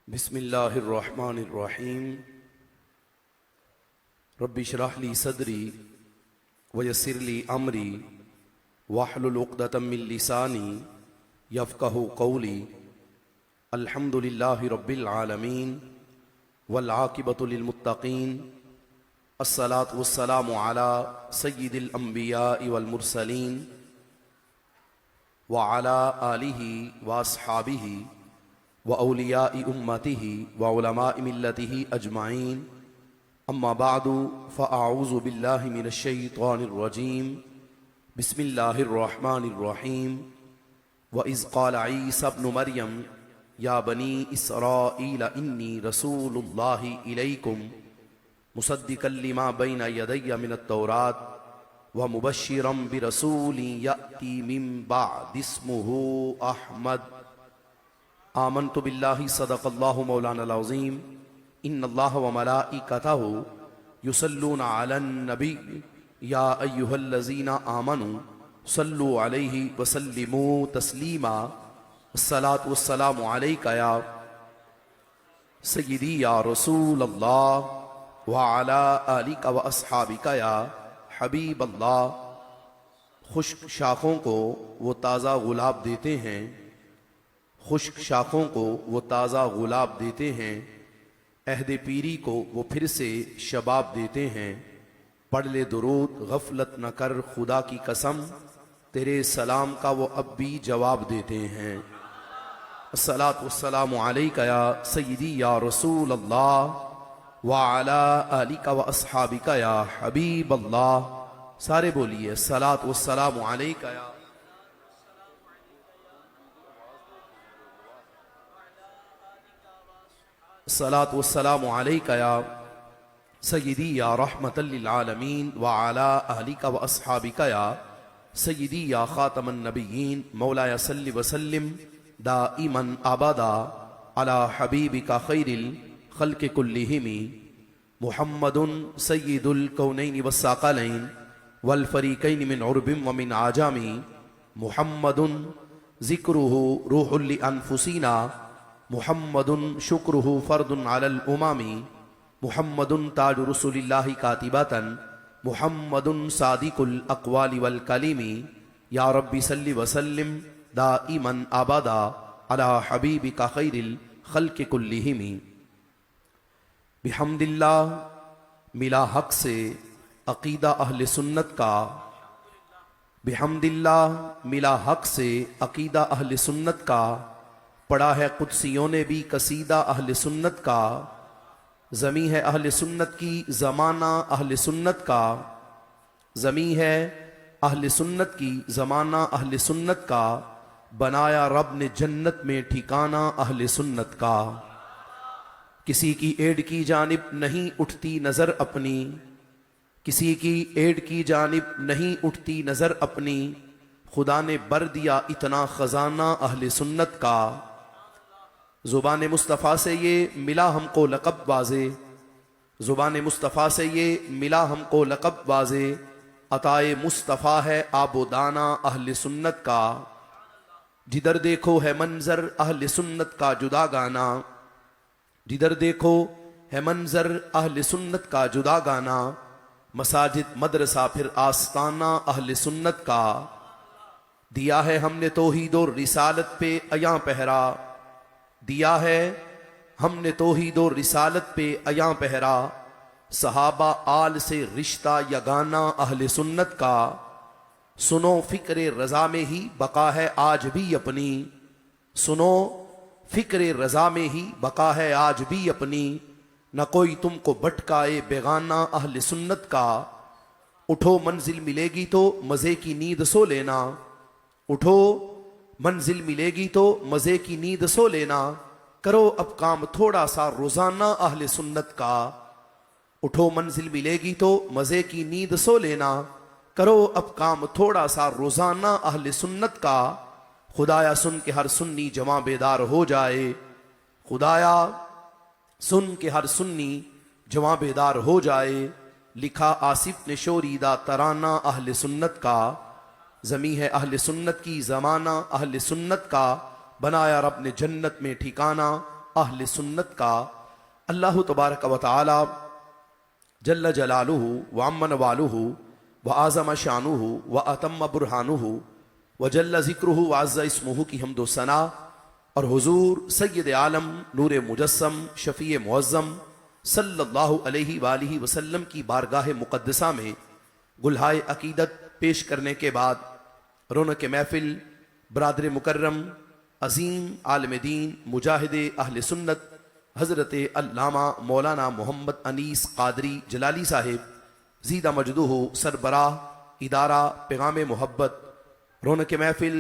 बिस्मिल्लाहिर्रहमानिर्रहीम। रब्बि इश्रह ली सदरी वयस्सिर ली अमरी वाहलुल उक़दतम मिन लिसानी यफ़क़हू क़ौली। अल्हम्दुलिल्लाहि रब्बिल आलमीन वल आक़िबतु लिल मुत्तक़ीन। अस्सलातु वस्सलामु अला सय्यिदिल अंबियाइ वल मुरसलीन व अला आलिहि व अस्हाबिहि व औलियाइ उम्मतिहि व उलमाइ मिल्लतिहि अजमाइन। अम्मा बादु फ़अऊज़ु बिल्लाहि मिनश शैतानिर रजीम। बिस्मिल्लाहिर्रहमानिर्रहीम। व इज़ क़ाल ईसा इब्नु मरियम या बनी इसराईल इन्नी रसूलुल्लाहि इलैकुम मुसद्दिक़न लिमा बैन यदैया मिनत तौरात व मुबश्शिरम बिरसूलिन यअती मिन बअदि इस्मुहु अहमद। आमन्तु बिल्लाहि सदक़ल्लाहु मौलानाल अज़ीम। इन्नल्लाह व मलाइकतहु युसल्लूना अलन नबी या अय्युहल्लज़ीना आमनू सल्लु अलैहि व सल्लिमू तस्लीमा। अस्सलातु वस्सलामु अलैका या सय्यदी या रसूल अल्लाह व अला आलिका व अस्हाबिका या हबीब अल्लाह। खुश्क शाखों को वो ताज़ा गुलाब देते हैं, खुश्क शाखों को वो ताज़ा गुलाब देते हैं, अहद पीरी को वो फिर से शबाब देते हैं। पढ़ ले दुरूद गफलत न कर खुदा की कसम, तेरे सलाम का वो अब भी जवाब देते हैं। अस्सलातु वस्सलामु अलैका या सय्यदी या रसूल अल्लाह व अला आलिका व अस्हाबिका या हबीब अल्लाह। सारे बोलिए अस्सलातु वस्सलामु अलैका या अस्सलातु वस्सलामु अलैका या सय्यदी या रहमतल लिल आलमीन व अला आलिका व अस्हाबिका या सय्यदी या खातमन नबिय्यीन। मौलाया सल्लि व सल्लिम दाइमन अबदा अला हबीबिका खैरिल खल्क़ि कुल्लिहिम मुहम्मदुन सय्यिदुल कौनैनि वस्सक़लैन वल फ़रीक़ैनि मिन उर्बिन व मिन आजामी। मुहम्मदुन ज़िक्रुहु रूहुल लि अनफुसिना मुहम्मदुन शुक्रुहु फ़र्दुन अलल उमामी। मुहम्मदुन ताजु रसूलिल्लाहि कातिबतन मुहम्मदुन सादिकुल अक़वालि वल कलिमी। या रब्बी सल्लि व सल्लिम दाइमन अबदा अला हबीबिका खैरिल खल्क़ि कुल्लिहिम। बिहम्दिल्लाह मिला हक से अक़ीदा अहले सुन्नत का। बिहम्दिल्लाह मिला हक से अक़ीदा अहले सुन्नत का। पढ़ा है कुद्सियों ने भी कसीदा अहले सुन्नत का। ज़मी है अहले सुन्नत की ज़माना अहले सुन्नत का। ज़मी है अहले सुन्नत की ज़माना अहले सुन्नत का। बनाया रब ने जन्नत में ठिकाना अहले सुन्नत का। किसी की एड़ की जानिब नहीं उठती नज़र अपनी, किसी की एड़ की जानिब नहीं उठती नज़र अपनी। खुदा ने बर दिया इतना ख़जाना अहले सुन्नत का। ज़ुबान मुस्तफ़ा से ये मिला हमको लक़ब वाज़े, ज़ुबान मुस्तफ़ा से ये मिला हमको लक़ब वाज़े। अताए मुस्तफ़ा है आबोदाना अहले सुन्नत का। जिधर देखो है मंजर अहले सुन्नत का जुदा गाना, जिधर देखो है मंजर अहले सुन्नत का जुदा गाना। मसाजिद मदरसा फिर आस्ताना अहले सुन्नत का। दिया है हमने तौहीद और रिसालत पे अयां पहरा, दिया है हमने तौहीद और रिसालत पे अयां पहरा। सहाबा आल से रिश्ता यगाना अहले सुन्नत का। सुनो फिक्रे रजा में ही बका है आज भी अपनी, सुनो फिक्रे रजा में ही बका है आज भी अपनी। न कोई तुमको भटकाए बेगाना अहले सुन्नत का। उठो मंजिल मिलेगी तो मज़े की नींद सो लेना, उठो मंजिल मिलेगी तो मज़े की नींद सो लेना। करो अब काम थोड़ा सा रोज़ाना अहले सुन्नत का। उठो मंजिल मिलेगी तो मज़े की नींद सो लेना। करो अब काम थोड़ा सा रोज़ाना अहले सुन्नत का। खुदाया सुन के हर सुन्नी जवां बेदार हो जाए, खुदाया सुन के हर सुन्नी जवां बेदार हो जाए। लिखा आसिफ ने शोरीदा तराना अहले सुन्नत का। ज़मी है अहले सुन्नत की ज़माना अहले सुन्नत का। बनाया रब ने जन्नत में ठिकाना अहले सुन्नत का अल्लाह तबारक व तआला जल्ल जलालुहु व अम्मन वालुहु व आज़म शानुहु व अतम्म बुरहानुहु व जल्ल ज़िक्रुहु व अज़्ज़ इस्मुहु की हम्दो सना और हुजूर सय्यद आलम नूर मुजस्सम शफ़ी मुअज़्ज़म सल्लल्लाहु अलैहि वालिहि वसल्लम की बारगाह मुक़द्दसा में गुल्हाए अकीदत पेश करने के बाद रौनक महफिल बरादर मुकर्रम अजीम आलम दीन मुजाहिद अहले सुन्नत हज़रत अल्लामा मौलाना मोहम्मद अनीस क़ादरी जलाली साहिब ज़ीदा मजदूह सरबराह इदारा पैगाम मोहब्बत रौनक महफिल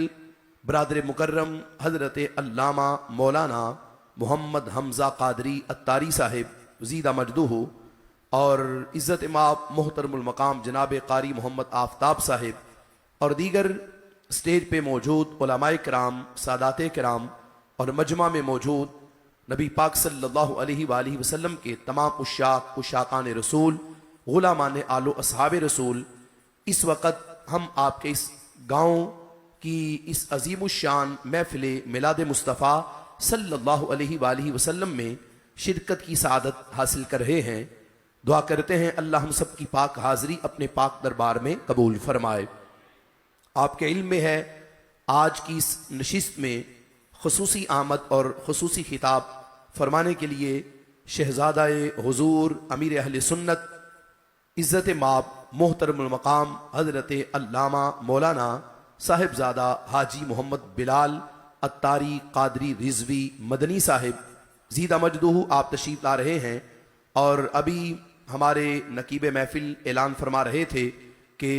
बरादर मुकर्रम हज़रत अल्लामा मौलाना मोहम्मद हमज़ा क़ादरी अत्तारी साहिब ज़ीदा मजदूह और इज़्ज़त इमाम मोहतरमुल मकाम जनाब कारी मोहम्मद आफ्ताब साहिब और दीगर स्टेज पे मौजूद उलमाए किराम सादात किराम और मजमा में मौजूद नबी पाक सल्लल्लाहु अलैहि वसल्लम के तमाम उशाकान रसूल गुलामान आलो असहाब रसूल, इस वक़्त हम आपके इस गाँव की इस अजीम शान महफिल मिलाद मुस्तफ़ा सल्लल्लाहु अलैहि वसल्लम में शिरकत की सआदत हासिल कर रहे हैं। दुआ करते हैं अल्लाह हम सब की पाक हाज़री अपने पाक दरबार में कबूल फरमाए। आपके इल्म में है आज की इस नशिस्त में खुसूसी आमद और खुसूसी खिताब फरमाने के लिए शहजादाए हुजूर अमीर अहले सुन्नत इज़्ज़त माब मोहतरमुल मकाम हज़रत अल्लामा मौलाना साहिबजादा हाजी मोहम्मद बिलाल अत्तारी क़ादरी रिजवी मदनी साहिब ज़ीदा मजदूह आप तशरीफ़ ला रहे हैं। और अभी हमारे नकीब महफिल ऐलान फरमा रहे थे कि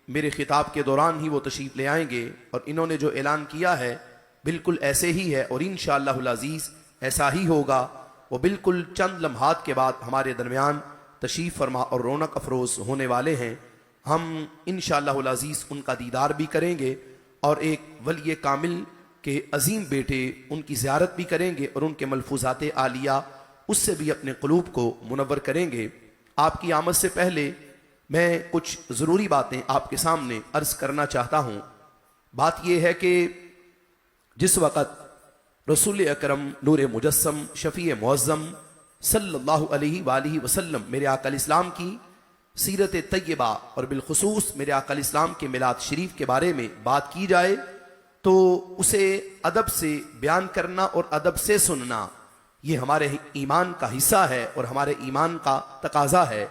मेरे खिताब के दौरान ही वो तशरीफ़ ले आएंगे और इन्होंने जो ऐलान किया है बिल्कुल ऐसे ही है और इंशाअल्लाहुल अज़ीज़ ऐसा ही होगा। वो बिल्कुल चंद लम्हात के बाद हमारे दरमियान तशरीफ़ फरमा और रौनक अफरोज़ होने वाले हैं। हम इंशाअल्लाहुल अज़ीज़ उनका दीदार भी करेंगे और एक वली कामिल के अजीम बेटे उनकी ज़ियारत भी करेंगे और उनके मलफूज़ात आलिया उससे भी अपने क़ुलूब को मुनव्वर करेंगे। आपकी आमद से पहले मैं कुछ ज़रूरी बातें आपके सामने अर्ज़ करना चाहता हूँ। बात यह है कि जिस वक़्त रसूल अकरम नूर मुजस्सम शफ़ी मुअज़्ज़म सल्लल्लाहु अलैहि वसल्लम मेरे आका इस्लाम की सीरत तय्यबा और बिलखुसूस मेरे आका इस्लाम के मिलाद शरीफ के बारे में बात की जाए तो उसे अदब से बयान करना और अदब से सुनना ये हमारे ईमान का हिस्सा है और हमारे ईमान का तकाजा है।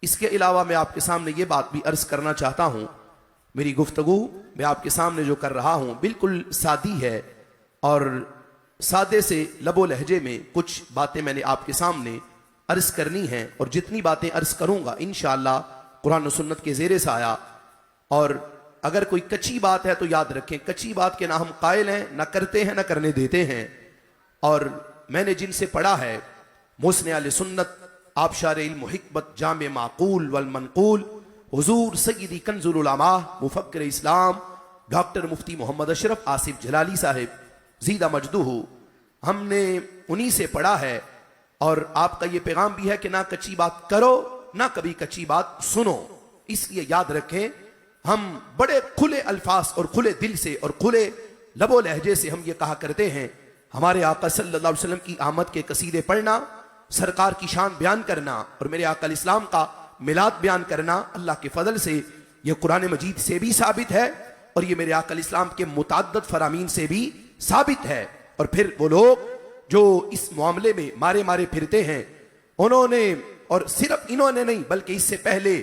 इसके अलावा मैं आपके सामने ये बात भी अर्ज़ करना चाहता हूँ, मेरी गुफ्तगू मैं आपके सामने जो कर रहा हूँ बिल्कुल सादी है और सादे से लबो लहजे में कुछ बातें मैंने आपके सामने अर्ज़ करनी हैं और जितनी बातें अर्ज़ करूँगा इंशाअल्लाह कुरान और सुन्नत के ज़ेरे साया। और अगर कोई कच्ची बात है तो याद रखें कच्ची बात के ना हम कायल हैं, ना करते हैं, ना करने देते हैं। और मैंने जिनसे पढ़ा है मुस्ने आले सुन्नत आबशार इल्म हिकमत जामे माकूल वल मनकूल हुजूर सय्यदी कंजुल उलमा मुफक्किर इस्लाम डॉक्टर मुफ्ती मोहम्मद अशरफ आसिफ जलाली साहिब ज़ीदा मजदूह, हमने उन्हीं से पढ़ा है। और आपका ये पैगाम भी है कि ना कच्ची बात करो ना कभी कच्ची बात सुनो। इसलिए याद रखें हम बड़े खुले अल्फाज और खुले दिल से और खुले लबो लहजे से हम ये कहा करते हैं हमारे आका सल्लल्लाहु अलैहि वसल्लम की आमद के कसीदे पढ़ना, सरकार की शान बयान करना और मेरे आका इस्लाम का मिलाद बयान करना अल्लाह के फजल से ये कुरान मजीद से भी साबित है और ये मेरे आका इस्लाम के मुतअद्दिद फरामीन से भी साबित है। और फिर वो लोग जो इस मामले में मारे मारे फिरते हैं उन्होंने, और सिर्फ इन्होंने नहीं बल्कि इससे पहले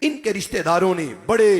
इनके रिश्तेदारों ने बड़े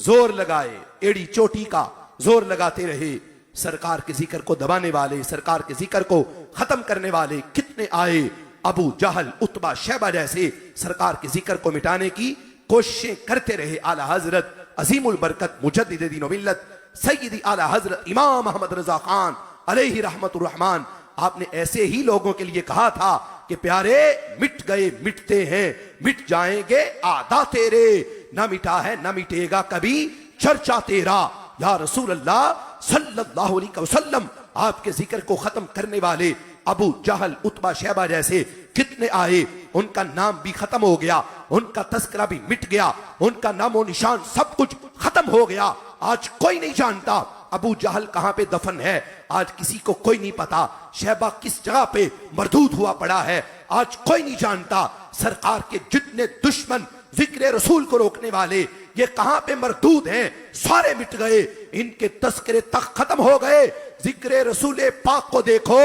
जोर लगाए, एड़ी चोटी का जोर लगाते रहे। सरकार के जिक्र को दबाने वाले, सरकार के जिक्र को खत्म करने वाले कितने आए। अबू जहल उतबा शैबा जैसे सरकार के जिक्र को मिटाने की कोशिशें करते रहे। आला हजरत अजीमुल बरकत मुजद्दिद दीन व मिल्लत सय्यदी आला हजरत इमाम अहमद रजा खान अलैहि रहमतुर रहमान, आपने ऐसे ही लोगों के लिए कहा था कि प्यारे मिट गए मिटते हैं, मिट जाएंगे आदा तेरे, ना मिटा है ना मिटेगा कभी चर्चा तेरा। या रसूल अल्लाह सल्लल्लाहु अलैहि वसल्लम, आपके जिक्र को खत्म करने वाले अबू जहल उतबा शैबा जैसे कितने आए, उनका नाम भी खत्म हो गया, उनका तस्करा भी मिट गया, उनका नामो निशान सब कुछ खत्म हो गया। आज कोई नहीं जानता अबू जहल कहां पे दफन है, आज किसी को कोई नहीं पता शहबा किस जगह पे मरदूद हुआ पड़ा है, आज कोई नहीं जानता। सरकार के जितने दुश्मन जिक्र रसूल को रोकने वाले ये कहां पे मरदूद हैं, सारे मिट गए, इनके तस्करे तक खत्म हो गए। जिक्र रसूल पाक को देखो,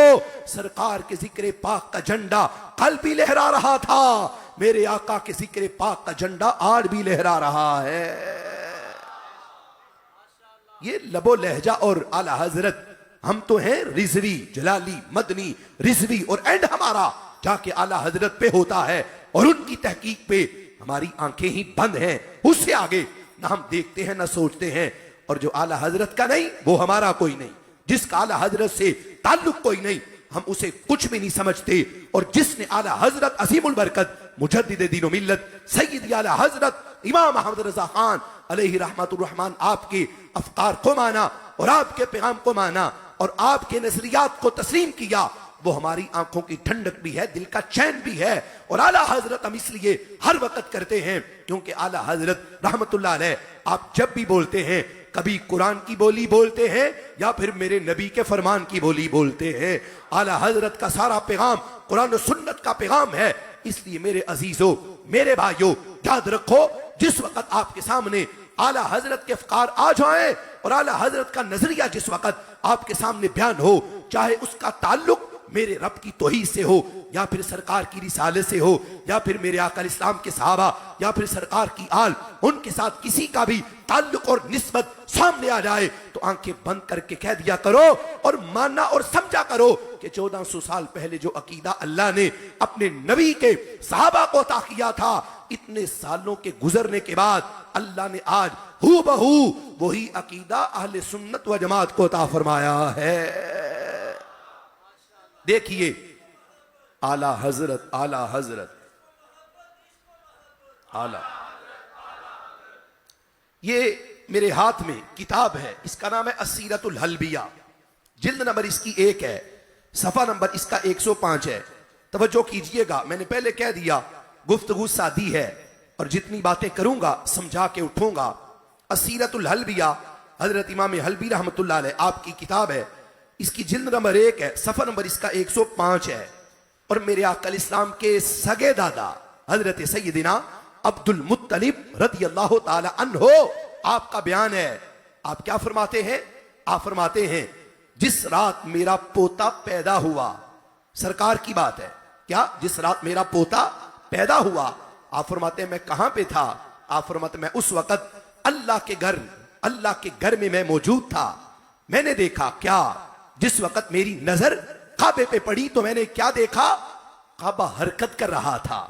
सरकार के जिक्र पाक का झंडा कल भी लहरा रहा था, मेरे आका के जिक्र पाक का झंडा आज भी लहरा रहा है। ये लबो लहजा और आला हजरत, हम तो हैं रिजवी, जलाली, मदनी, रिजवी, और एंड हमारा जाके आला हजरत पे होता है और उनकी तहकीक पे हमारी आंखें ही बंद हैं। उससे आगे ना हम देखते हैं ना सोचते हैं। और जो आला हजरत का नहीं वो हमारा कोई नहीं, जिसका आला हजरत से ताल्लुक कोई नहीं हम उसे कुछ भी नहीं समझते। और जिसने आला हजरत अजीमुल बरकत मुजद्दिद दीन व मिल्लत सय्यद आला हजरत इमाम अहमद रजा खान अलैहि रहमतुर रहमान आपके अफकार को माना और आपके पैगाम को माना और आपके नजरियात को तस्लीम किया, वो हमारी आंखों की ठंडक भी है, दिल का चैन भी है। और आला हजरत हम इसलिए हर वक्त करते हैं क्योंकि आला हजरत रहमतुल्लाह अलैह आप जब भी बोलते हैं कभी कुरान की बोली बोलते हैं या फिर मेरे नबी के फरमान की बोली बोलते हैं। आला हजरत का सारा पैगाम कुरान और सुन्नत का पैगाम है। इसलिए मेरे अजीजों, मेरे भाइयों, याद रखो, जिस वक्त आपके सामने आला हजरत के अफकार आ जाए और आला हजरत का नजरिया जिस वक्त आपके सामने बयान हो, चाहे उसका ताल्लुक मेरे रब की तौहीद से हो या फिर सरकार की रिसाले से हो या फिर मेरे आका इस्लाम के सहाबा या फिर सरकार की आल, उनके साथ किसी का भी ताल्लुक और निस्बत सामने आ जाए तो आंखें बंद करके कह दिया करो और मानना और समझा करो कि 1400 साल पहले जो अकीदा अल्लाह ने अपने नबी के सहाबा को अता किया था, इतने सालों के गुजरने के बाद अल्लाह ने आज हू बहू वही अकीदा अहले सुन्नत व जमात को अता फरमाया है। देखिए आला हजरत, आला हजरत, आला, ये मेरे हाथ में किताब है, इसका नाम है अस्सीरतुल हल्बिया, जिल्द नंबर इसकी 1 है, सफा नंबर इसका 105 है। तवज्जो कीजिएगा, मैंने पहले कह दिया गुफ्तगू सादी है और जितनी बातें करूंगा समझा के उठूंगा। अस्सीरतुल हल्बिया हजरत इमाम हल्बी रहमतुल्लाह अलैह आपकी किताब है, इसकी जिल्द नंबर 1 है, सफा नंबर इसका 105 है। और मेरे आका इस्लाम के सगे दादा हजरत सैयदिना अब्दुल मुत्तलिब रदियल्लाहु ताला अन्हो आपका बयान है। आप क्या फरमाते हैं? आप फरमाते हैं जिस रात मेरा पोता पैदा हुआ, सरकार की बात है क्या, जिस रात मेरा पोता पैदा हुआ, आप फरमाते हैं मैं कहां पे था? आप फरमाते मैं उस वक्त अल्लाह के घर में मैं मौजूद था। मैंने देखा क्या, जिस वक्त मेरी नजर काबे पे पड़ी तो मैंने क्या देखा? काबा हरकत कर रहा था,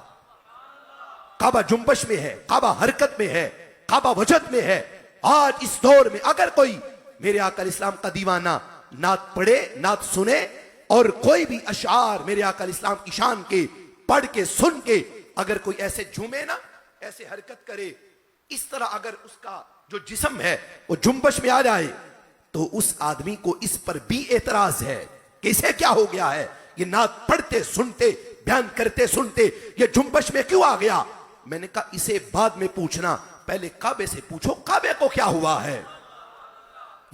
काबा जुम्बश में है, काबा हरकत में है, काबा वजद में है। आज इस दौर में अगर कोई मेरे आका इस्लाम का दीवाना नात पढ़े, नात सुने और कोई भी अशार मेरे आका इस्लाम की शान के पढ़ के सुन के अगर कोई ऐसे झूमे ना, ऐसे हरकत करे, इस तरह अगर उसका जो जिस्म है वो जुम्बश में आ जाए तो उस आदमी को इस पर भी एतराज है कि इसे क्या हो गया है, ये नात पढ़ते सुनते बयान करते सुनते ये जुम्बश में क्यों आ गया? मैंने कहा इसे बाद में पूछना, पहले काबे से पूछो काबे को क्या हुआ है।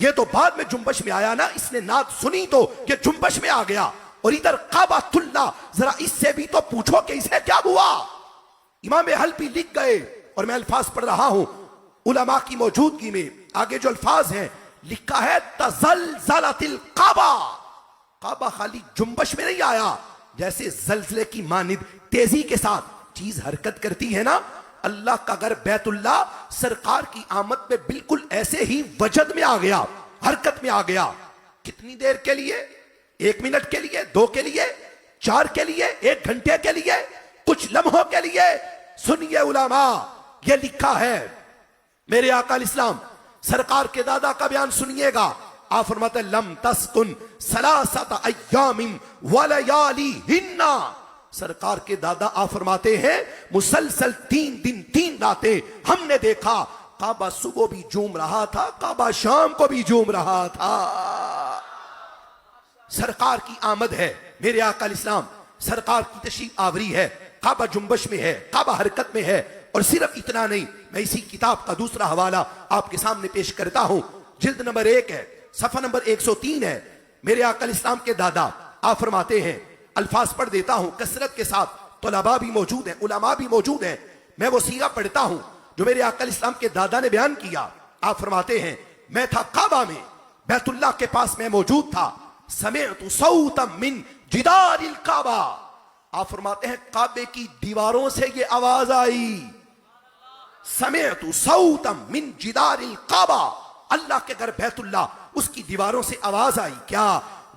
ये तो बाद में जुम्बश में आया ना, इसने नात सुनी तो ये जुम्बश में आ गया। और इधर काबातुल्ला, जरा इससे भी तो पूछो कि इसे क्या हुआ। इमाम हल्बी लिख गए और मैं अल्फाज पढ़ रहा हूं उलमा की मौजूदगी में। आगे जो अल्फाज हैं लिखा है तज़लज़लतिल काबा, काबा खाली जुम्बश में नहीं आया, जैसे जलजले की मानिद तेजी के साथ चीज हरकत करती है ना, अल्लाह का घर बैतुल्ला सरकार की आमद में बिल्कुल ऐसे ही वजद में आ गया, हरकत में आ गया। कितनी देर के लिए? 1 मिनट के लिए, 2 के लिए, 4 के लिए, 1 घंटे के लिए, कुछ लम्हों के लिए? सुनिए उलमा, यह लिखा है मेरे आका इस्लाम सरकार के दादा का बयान सुनिएगा। आप फरमाते लम तस्कुन सलासत अय्यामिन वलयाली हिन्ना, सरकार के दादा आप फरमाते हैं मुसलसल 3 दिन 3 रातें हमने देखा, काबा सुबह भी झूम रहा था, काबा शाम को भी झूम रहा था। सरकार की आमद है, मेरे आका इस्लाम सरकार की तशरीफ आवरी है, काबा जुम्बश में है, काबा हरकत में है। और सिर्फ इतना नहीं, मैं इसी किताब का दूसरा हवाला आपके सामने पेश करता हूं। जिल्द नंबर 1 है, सफा नंबर 103 है। मेरे आका इस्लाम के दादा, आप फरमाते हैं, अल्फाज पढ़ देता हूं कसरत के साथ, तलबा भी मौजूद हैं, उलमा भी मौजूद हैं, मैं वो सीगा पढ़ता हूं जो मेरे आका इस्लाम के दादा ने बयान किया। आप फरमाते हैं, मैं था काबा में, बैतुल्लाह के पास मैं मौजूद था, समेअतु सौतम मिन जिदारिल काबा। आप फरमाते हैं काबे की दीवारों से ये आवाज आई, समेअतु सौतम मिन जिदारिल काबा, अल्लाह के घर बैतुल्लाह उसकी दीवारों से आवाज आई, क्या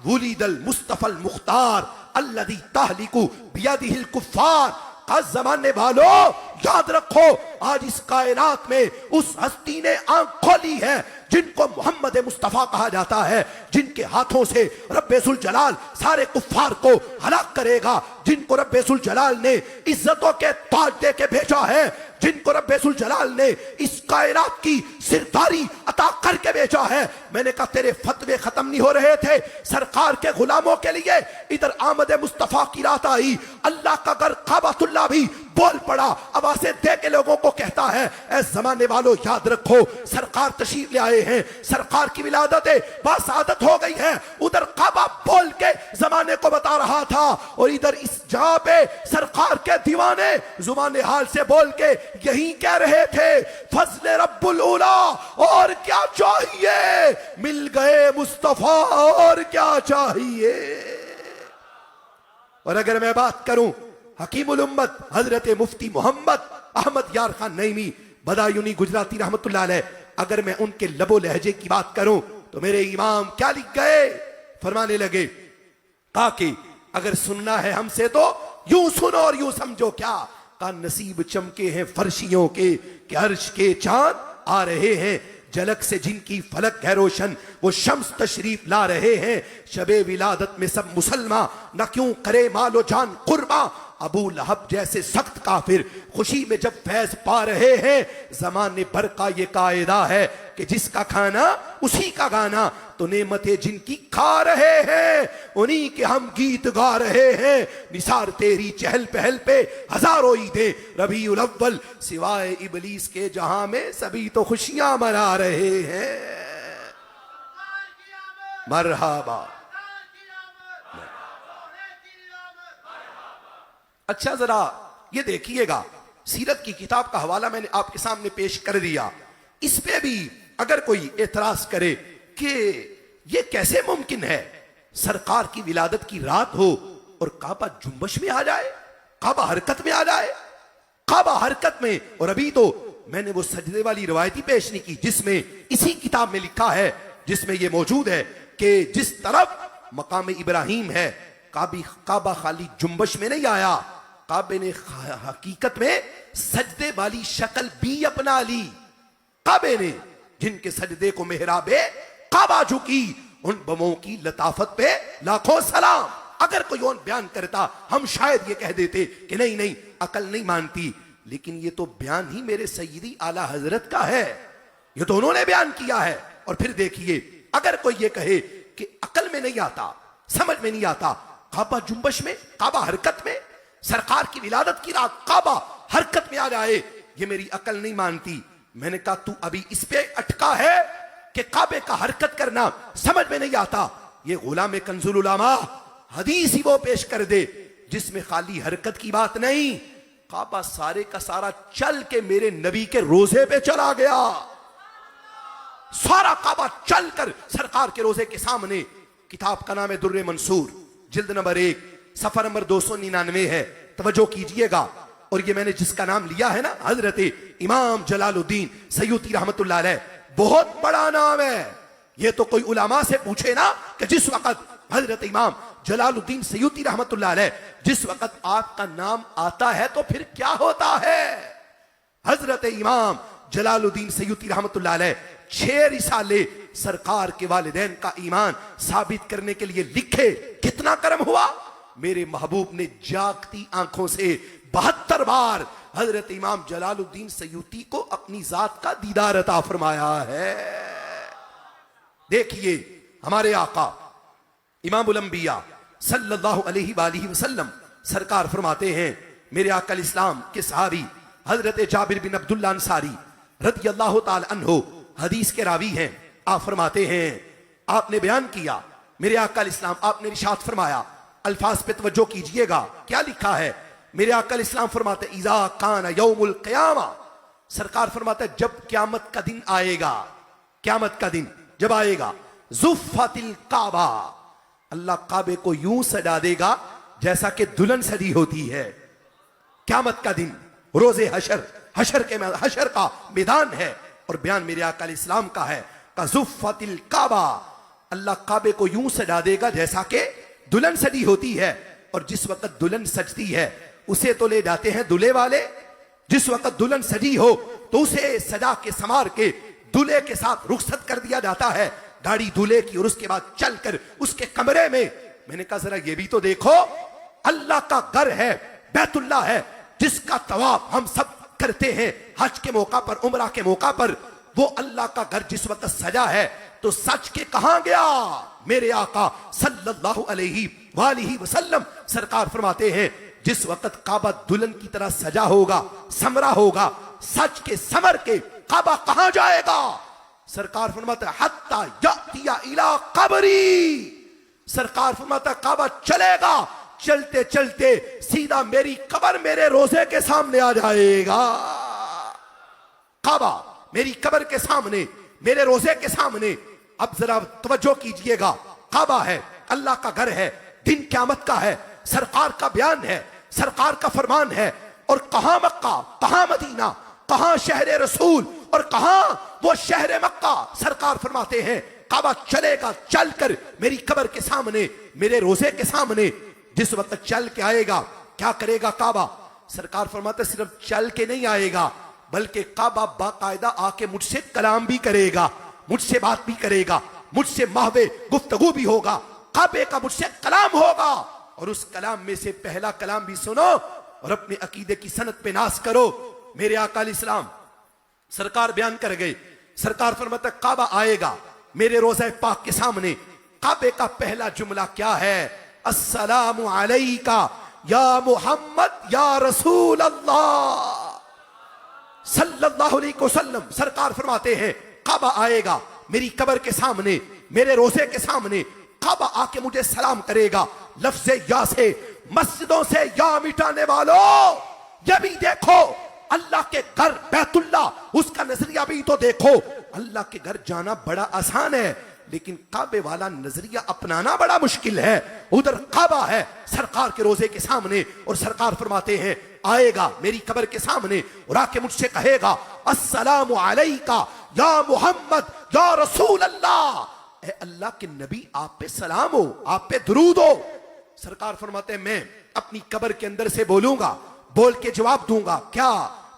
वुलिदल मुस्तफल मुख्तार अल्लज़ी तहलिकु बियदिहिल कुफ्फार। आज जमाने वालों याद रखो, आज इस कायनात में उस हस्ती ने आंख खोली है जिनको मोहम्मद मुस्तफा कहा जाता है, जिनके हाथों से रब्बे-सुल जलाल सारे कुफ्फार को हलाक करेगा, जिनको रब्बे-सुल जलाल ने इज्जतों के ताज दे के भेजा है, जिनको रब्बे-सुल जलाल ने इस कायनात की सिरदारी अता करके भेजा है। मैंने कहा तेरे फतवे खत्म नहीं हो रहे थे सरकार के गुलामों के लिए, इधर आमद मुस्तफा की रात आई, अल्लाह का घर काबतुल्लाह भी बोल पड़ा, आवाजें दे के लोगों को कहता है, ऐ जमाने वालों याद रखो, सरकार तशरीफ ले आए हैं, सरकार की विलादत बासादत हो गई है। उधर काबा बोल के जमाने को बता रहा था, और इधर इस जहां पे सरकार के दीवाने जुबान हाल से बोल के यही कह रहे थे, फजले रब्बुल उला, और क्या चाहिए, मिल गए मुस्तफा, और क्या चाहिए। और अगर मैं बात करूं हकीमुल उम्मत हजरत मुफ्ती मोहम्मद अहमद यार खान नईमी बदायूनी गुजराती रहमतुल्लाह अलैह, अगर मैं उनके लबो लहजे की बात करूं तो मेरे इमाम क्या लिख गए, फरमाने लगे, कहा कि अगर सुनना है हमसे तो यूं सुनो और यूं समझो, क्या का नसीब चमके हैं फर्शियों के, कि अर्श के चांद आ रहे हैं, झलक से जिनकी फलक है रोशन, वो शम्स तशरीफ ला रहे हैं, शबे विलादत में सब मुसलमान न क्यों करे मालो जान कुर्बा। अबू लहब जैसे सख्त काफिर खुशी में जब फैज पा रहे हैं, जमाने भर का ये कायदा है कि जिसका खाना उसी का गाना, तो नेमतें जिनकी खा रहे हैं उन्हीं के हम गीत गा रहे हैं, निसार तेरी चहल पहल पे हजारों ईदे रबीउल अव्वल, सिवाय इबलीस के जहां में सभी तो खुशियां मना रहे हैं। मरहबा। अच्छा जरा ये देखिएगा, सीरत की किताब का हवाला मैंने आपके सामने पेश कर दिया, इस पे भी अगर कोई एतराज करे कि ये कैसे मुमकिन है सरकार की विलादत की रात हो और काबा जुम्बश में आ जाए, काबा हरकत में आ जाए, काबा हरकत में। और अभी तो मैंने वो सजदे वाली रवायती पेश नहीं की जिसमें इसी किताब में लिखा है, जिसमें ये मौजूद है कि जिस तरफ मकाम इब्राहिम है, काबा खाली जुम्बश में नहीं आया, काबे ने हकीकत में सजदे वाली शक्ल भी अपना ली। काबे ने जिनके सजदे को मेहराबे काबा झुकी, उन बमों की लताफत पे लाखों सलाम। अगर कोई और बयान करता हम शायद ये कह देते कि नहीं नहीं अकल नहीं मानती, लेकिन ये तो बयान ही मेरे सैयदी आला हजरत का है, ये तो उन्होंने बयान किया है। और फिर देखिए, अगर कोई ये कहे कि अकल में नहीं आता, समझ में नहीं आता, काबा जुम्बश में, काबा हरकत में, सरकार की विलादत की रात काबा हरकत में आ जाए, ये मेरी अकल नहीं मानती। मैंने कहा तू अभी इस पे अटका है कि काबे का हरकत करना समझ में नहीं आता, ये गुलाम कंजुल उलमा हदीस ही वो पेश कर दे जिसमें खाली हरकत की बात नहीं, काबा सारे का सारा चल के मेरे नबी के रोजे पे चला गया, सारा काबा चलकर सरकार के रोजे के सामने। किताब का नाम है दुर्रे मंसूर, जिल्द नंबर 1, सफर नंबर 299 है, तवज्जो कीजिएगा। और ये मैंने जिसका नाम लिया है ना, हजरत इमाम जलालुद्दीन सयूती रहमतुल्लाह अलैह, बहुत बड़ा नाम है। ये तो कोई उलमा से पूछे ना कि जिस वक्त हजरत इमाम जलालुद्दीन सयूती रहमतुल्लाह अलैह, जिस वक्त आपका नाम आता है तो फिर क्या होता है। हजरत इमाम जलालुद्दीन सयूती रहमतुल्लाह अलैह 6 रिसाले सरकार के वालिदैन का ईमान साबित करने के लिए लिखे। कितना कर्म हुआ, मेरे महबूब ने जागती आंखों से 72 बार हजरत इमाम जलालुद्दीन सयूती को अपनी जात का दीदार अता फरमाया है। देखिए हमारे आका इमामुल अंबिया सल्लल्लाहु अलैहि वसल्लम सरकार फरमाते हैं, मेरे आका इस्लाम के सहाबी हजरत जाबिर बिन अब्दुल्लाह अंसारी रदियल्लाहु ताला अन्हु हदीस के रावी हैं। आप फरमाते हैं, आपने बयान किया मेरे आका इस्लाम आपने इरशाद फरमाया, अल्फाज पे तवज्जो कीजिएगा, क्या लिखा है। मेरे आका इस्लाम फरमाते इज़ा कान यौमुल क़ियामा, सरकार फरमाते जब क़यामत का दिन आएगा, क़यामत का दिन जब आएगा, ज़ुफ़्फ़तिल काबा, अल्लाह काबे को यूं सजा देगा जैसा कि दुल्हन सजी होती है। क़यामत का दिन, रोज़े हशर, हशर का मैदान है और बयान मेरे आका इस्लाम का है, का ज़ुफ़्फ़तिल काबा, अल्लाह काबे को यूं सजा देगा जैसा कि दुल्हन सजी होती है। और जिस वक्त दुल्हन सजती है उसे तो ले जाते हैं दूल्हे वाले, जिस वक्त दुल्हन सजी हो तो उसे सजा के संवार के दूल्हे के साथ रुखसत कर दिया जाता है, गाड़ी दूल्हे की, और उसके बाद चलकर उसके कमरे में। मैंने कहा जरा ये भी तो देखो, अल्लाह का घर है, बैतुल्लाह है, जिसका तवाफ हम सब करते हैं हज के मौका पर, उमरा के मौका पर। वो अल्लाह का घर जिस वक्त सजा है तो सच के कहां गया मेरे आका सल्लल्लाहु अलैहि वसल्लम। सरकार फरमाते हैं जिस वक्त काबा दुल्हन की तरह सजा होगा, समरा होगा, सच के समर के काबा कहां जाएगा। सरकार फरमाता हत्ता यातिया इला कबरी, सरकार फरमाता काबा चलेगा, चलते चलते सीधा मेरी कब्र मेरे रोजे के सामने आ जाएगा। काबा मेरी कब्र के सामने, मेरे रोजे के सामने। अब जरा तवज्जो कीजिएगा, काबा है, अल्लाह का घर है, दिन क़यामत का है, सरकार का बयान है, सरकार का फरमान है। और कहां मक्का, कहां मदीना, कहां शहर रसूल और कहां वो शहर मक्का। सरकार फरमाते हैं काबा चलेगा, चलकर मेरी कब्र के सामने, मेरे रोजे के सामने। जिस वक्त चल के आएगा क्या करेगा काबा। सरकार फरमाते सिर्फ चल के नहीं आएगा बल्कि काबा बाकायदा आके मुझसे कलाम भी करेगा, मुझसे बात भी करेगा, मुझसे महवे गुफ्तगू भी होगा, काबे का मुझसे कलाम होगा। और उस कलाम में से पहला कलाम भी सुनो और अपने अकीदे की सनत पे नाज करो। मेरे आका इस्लाम सरकार बयान कर गए, सरकार फरमाता काबा आएगा मेरे रोज़े पाक के सामने। काबे का पहला जुमला क्या है, अस्सलामु अलैका या मोहम्मद या रसूल अल्लाह सल्लल्लाहु अलैहि वसल्लम। सरकार फरमाते हैं काबा आएगा मेरी कब्र के सामने, मेरे रोजे के सामने, काबा आके मुझे सलाम करेगा लफ्ज़े या से, मस्जिदों से या मिटाने वालों ये भी देखो अल्लाह के घर बैतुल्लाह, उसका नजरिया भी तो देखो। अल्लाह के घर जाना बड़ा आसान है लेकिन काबे वाला नजरिया अपनाना बड़ा मुश्किल है। उधर काबा है सरकार के रोजे के सामने और सरकार फरमाते हैं आएगा मेरी कब्र के सामने और आके मुझसे कहेगा अस्सलामु अलैका या मोहम्मद या रसूल अल्लाह। ए अल्लाह के नबी आप पे सलाम हो, आप पे दुरूद हो। सरकार फरमाते हैं मैं अपनी कब्र के अंदर से बोलूंगा, बोल के जवाब दूंगा। क्या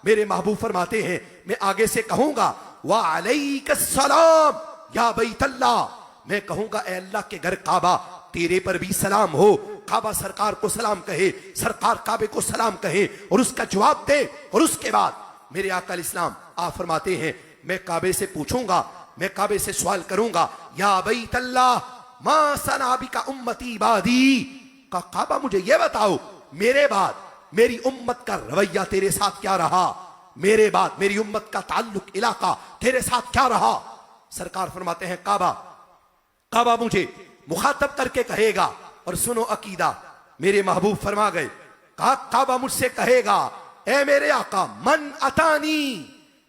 मेरे महबूब फरमाते हैं मैं आगे से कहूंगा वा अलैकस्सलाम या बैतल्लाह, मैं कहूंगा ए अल्लाह के घर काबा तेरे पर भी सलाम हो। काबा सरकार को सलाम कहे, सरकार काबे को सलाम कहे और उसका जवाब दे। और उसके बाद मेरे आका इस्लाम आप फरमाते हैं मैं काबे से पूछूंगा, मैं काबे से सवाल करूंगा या बैतल्लाह मा सनाबी का उम्मती बादी, का काबा मुझे यह बताओ मेरे बाद मेरी उम्मत का रवैया तेरे साथ क्या रहा, मेरे बाद मेरी उम्मत का ताल्लुक इलाका तेरे साथ क्या रहा। सरकार फरमाते हैं काबा मुझे मुखातब करके कहेगा। और सुनो अकीदा, मेरे महबूब फरमा गए काबा मुझसे कहेगा ए मेरे आका मन अतानी,